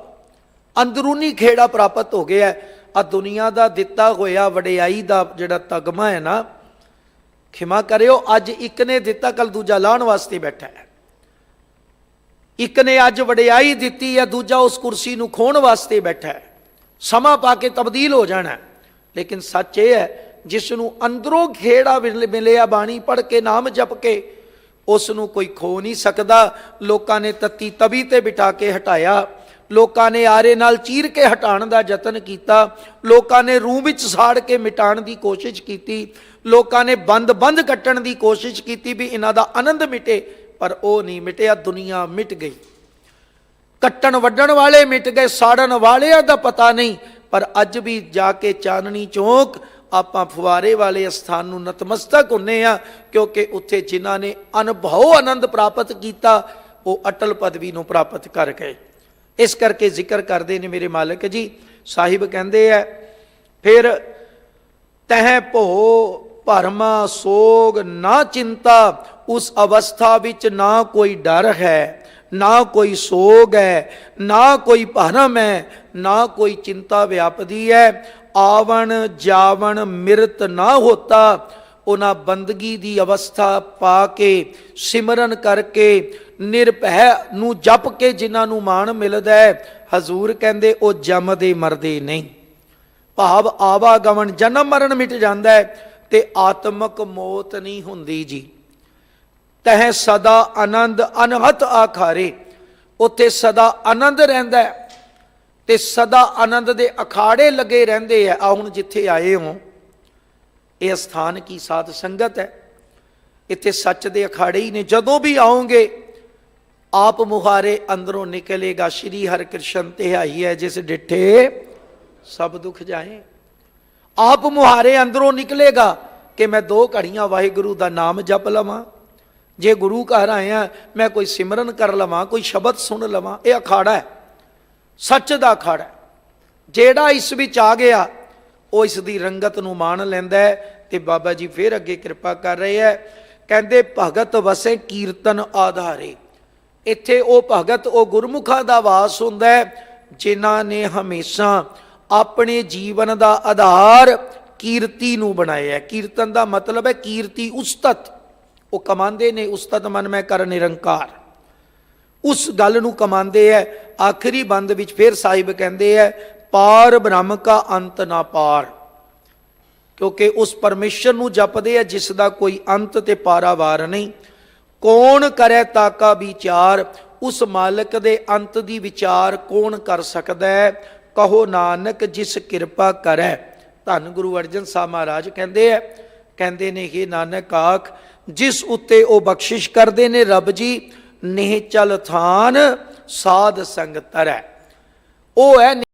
ਅੰਦਰੂਨੀ ਖੇੜਾ ਪ੍ਰਾਪਤ ਹੋ ਗਿਆ। ਆ ਦੁਨੀਆ ਦਾ ਦਿੱਤਾ ਹੋਇਆ ਵਡਿਆਈ ਦਾ ਜਿਹੜਾ ਤਗਮਾ ਹੈ ਨਾ, ਖਿਮਾ ਕਰਿਓ, ਅੱਜ ਇੱਕ ਨੇ ਦਿੱਤਾ ਕੱਲ ਦੂਜਾ ਲਾਉਣ ਵਾਸਤੇ ਬੈਠਾ ਹੈ। ਇੱਕ ਨੇ ਅੱਜ ਵਡਿਆਈ ਦਿੱਤੀ ਹੈ, ਦੂਜਾ ਉਸ ਕੁਰਸੀ ਨੂੰ ਖੋਣ ਵਾਸਤੇ ਬੈਠਾ ਹੈ। ਸਮਾਂ ਪਾ ਕੇ ਤਬਦੀਲ ਹੋ ਜਾਣਾ, ਲੇਕਿਨ ਸੱਚ ਇਹ ਹੈ ਜਿਸ ਨੂੰ ਅੰਦਰੋਂ ਖੇੜਾ ਮਿਲਿਆ ਬਾਣੀ ਪੜ੍ਹ ਕੇ ਨਾਮ ਜਪ ਕੇ, ਉਸ ਨੂੰ ਕੋਈ ਖੋ ਨਹੀਂ ਸਕਦਾ। ਲੋਕਾਂ ਨੇ ਤੱਤੀ ਤਵੀ ਤੇ ਬਿਠਾ ਕੇ ਹਟਾਇਆ, ਲੋਕਾਂ ਨੇ ਆਰੇ ਨਾਲ ਚੀਰ ਕੇ ਹਟਾਉਣ ਦਾ ਯਤਨ ਕੀਤਾ, ਲੋਕਾਂ ਨੇ ਰੂਹ ਵਿੱਚ ਸਾੜ ਕੇ ਮਿਟਾਉਣ ਦੀ ਕੋਸ਼ਿਸ਼ ਕੀਤੀ, ਲੋਕਾਂ ਨੇ ਬੰਦ ਕੱਟਣ ਦੀ ਕੋਸ਼ਿਸ਼ ਕੀਤੀ ਵੀ ਇਹਨਾਂ ਦਾ ਆਨੰਦ ਮਿਟੇ, ਪਰ ਉਹ ਨਹੀਂ ਮਿਟਿਆ। ਦੁਨੀਆ ਮਿਟ ਗਈ, ਕੱਟਣ ਵੱਢਣ ਵਾਲੇ ਮਿਟ ਗਏ, ਸਾੜਨ ਵਾਲਿਆਂ ਦਾ ਪਤਾ ਨਹੀਂ। ਪਰ ਅੱਜ ਵੀ ਜਾ ਕੇ ਚਾਨਣੀ ਚੌਂਕ ਆਪਾਂ ਫੁਆਰੇ ਵਾਲੇ ਸਥਾਨ ਨੂੰ ਨਤਮਸਤਕ ਹੁੰਨੇ ਆ, ਕਿਉਂਕਿ ਉੱਥੇ ਜਿਨ੍ਹਾਂ ਨੇ ਅਨੁਭਵ ਆਨੰਦ ਪ੍ਰਾਪਤ ਕੀਤਾ ਉਹ ਅਟਲ ਪਦਵੀ ਨੂੰ ਪ੍ਰਾਪਤ ਕਰ ਗਏ। ਇਸ ਕਰਕੇ ਜ਼ਿਕਰ ਕਰਦੇ ਨੇ ਮੇਰੇ ਮਾਲਕ ਜੀ। ਸਾਹਿਬ ਕਹਿੰਦੇ ਆ, ਫਿਰ ਤਹਿ ਭੋ ਭਰਮਾ ਸੋਗ ਨਾ ਚਿੰਤਾ, ਉਸ ਅਵਸਥਾ ਵਿੱਚ ਨਾ ਕੋਈ ਡਰ ਹੈ, ਨਾ ਕੋਈ ਸੋਗ ਹੈ, ਨਾ ਕੋਈ ਭਰਮ ਹੈ, ਨਾ ਕੋਈ ਚਿੰਤਾ ਵਿਆਪਦੀ ਹੈ। ਆਵਣ ਜਾਵਣ ਮਿਰਤ ਨਾ ਹੋਤਾ, ਉਹਨਾਂ ਬੰਦਗੀ ਦੀ ਅਵਸਥਾ ਪਾ ਕੇ ਸਿਮਰਨ ਕਰਕੇ ਨਿਰਭੈ ਨੂੰ ਜਪ ਕੇ ਜਿਨ੍ਹਾਂ ਨੂੰ ਮਾਣ ਮਿਲਦਾ ਹੈ, ਹਜ਼ੂਰ ਕਹਿੰਦੇ ਉਹ ਜੰਮਦੇ ਮਰਦੇ ਨਹੀਂ। ਭਾਵ ਆਵਾਗਮਨ ਜਨਮ ਮਰਨ ਮਿਟ ਜਾਂਦਾ ਹੈ ਤੇ ਆਤਮਕ ਮੌਤ ਨਹੀਂ ਹੁੰਦੀ ਜੀ। ਤਹਿ ਸਦਾ ਆਨੰਦ ਅਨਹਤ ਆਖਾਰੇ, ਉੱਥੇ ਸਦਾ ਆਨੰਦ ਰਹਿੰਦਾ ਹੈ ਤੇ ਸਦਾ ਆਨੰਦ ਦੇ ਅਖਾੜੇ ਲੱਗੇ ਰਹਿੰਦੇ ਆ। ਹੁਣ ਜਿੱਥੇ ਆਏ ਹੋ ਇਹ ਸਥਾਨ ਕੀ ਸਾਧ ਸੰਗਤ ਹੈ, ਇੱਥੇ ਸੱਚ ਦੇ ਅਖਾੜੇ ਹੀ ਨੇ। ਜਦੋਂ ਵੀ ਆਓਗੇ ਆਪ ਮੁਹਾਰੇ ਅੰਦਰੋਂ ਨਿਕਲੇਗਾ, ਸ਼੍ਰੀ ਹਰਿਕ੍ਰਿਸ਼ਨ ਧਿਆਈ ਹੈ ਜਿਸ ਡਿਠੇ ਸਭ ਦੁੱਖ ਜਾਏ। ਆਪ ਮੁਹਾਰੇ ਅੰਦਰੋਂ ਨਿਕਲੇਗਾ ਕਿ ਮੈਂ 2 ਘੜੀਆਂ ਵਾਹਿਗੁਰੂ ਦਾ ਨਾਮ ਜਪ ਲਵਾਂ, ਜੇ ਗੁਰੂ ਘਰ ਆਇਆ ਮੈਂ ਕੋਈ ਸਿਮਰਨ ਕਰ ਲਵਾਂ, ਕੋਈ ਸ਼ਬਦ ਸੁਣ ਲਵਾਂ। ਇਹ ਅਖਾੜਾ ਹੈ, ਸੱਚ ਦਾ ਅਖਾੜਾ। ਜਿਹੜਾ ਇਸ ਵਿੱਚ ਆ ਗਿਆ ਉਹ ਇਸ ਦੀ ਰੰਗਤ ਨੂੰ ਮਾਣ ਲੈਂਦਾ ਹੈ। ਤੇ ਬਾਬਾ ਜੀ ਫਿਰ ਅੱਗੇ ਕਿਰਪਾ ਕਰ ਰਹੇ ਹੈ, ਕਹਿੰਦੇ ਭਗਤ ਵਸੇ ਕੀਰਤਨ ਆਧਾਰੇ। ਇੱਥੇ ਉਹ ਭਗਤ, ਉਹ ਗੁਰਮੁਖਾਂ ਦਾ ਵਾਸ ਹੁੰਦਾ ਹੈ ਜਿਨ੍ਹਾਂ ਨੇ ਹਮੇਸ਼ਾ ਆਪਣੇ ਜੀਵਨ ਦਾ ਆਧਾਰ ਕੀਰਤੀ ਨੂੰ ਬਣਾਇਆ। ਕੀਰਤਨ ਦਾ ਮਤਲਬ ਹੈ ਕੀਰਤੀ, ਉਸਤਤ। ਉਹ ਕਮਾਉਂਦੇ ਨੇ, ਉਸਤਤ ਮਨ ਮੈਂ ਕਰ ਨਿਰੰਕਾਰ, ਉਸ ਗੱਲ ਨੂੰ ਕਮਾਉਂਦੇ ਹੈ। ਆਖਰੀ ਬੰਦ ਵਿੱਚ ਫਿਰ ਸਾਹਿਬ ਕਹਿੰਦੇ ਹੈ, ਪਾਰ ਬ੍ਰਹਮ ਕਾ ਅੰਤ ਨਾ ਪਾਰ, ਕਿਉਂਕਿ ਉਸ ਪਰਮੇਸ਼ਰ ਨੂੰ ਜਪਦੇ ਹੈ ਜਿਸ ਦਾ ਕੋਈ ਅੰਤ ਤੇ ਪਾਰਾਵਾਰ ਨਹੀਂ। ਕੌਣ ਕਰੇ ਤਾਕਾ ਵਿਚਾਰ, ਉਸ ਮਾਲਕ ਦੇ ਅੰਤ ਦੀ ਵਿਚਾਰ ਕੌਣ ਕਰ ਸਕਦਾ ਹੈ। ਕਹੋ ਨਾਨਕ ਜਿਸ ਕਿਰਪਾ ਕਰੈ। ਧੰਨ ਗੁਰੂ ਅਰਜਨ ਸਾਹਿਬ ਮਹਾਰਾਜ ਕਹਿੰਦੇ ਨੇ ਕਿ ਨਾਨਕ ਆਖ, ਜਿਸ ਉੱਤੇ ਉਹ ਬਖਸ਼ਿਸ਼ ਕਰਦੇ ਨੇ ਰੱਬ ਜੀ, ਨਿਹਚਲ ਥਾਨ ਸਾਧ ਸੰਗ ਤਰੈ। ਉਹ ਹੈ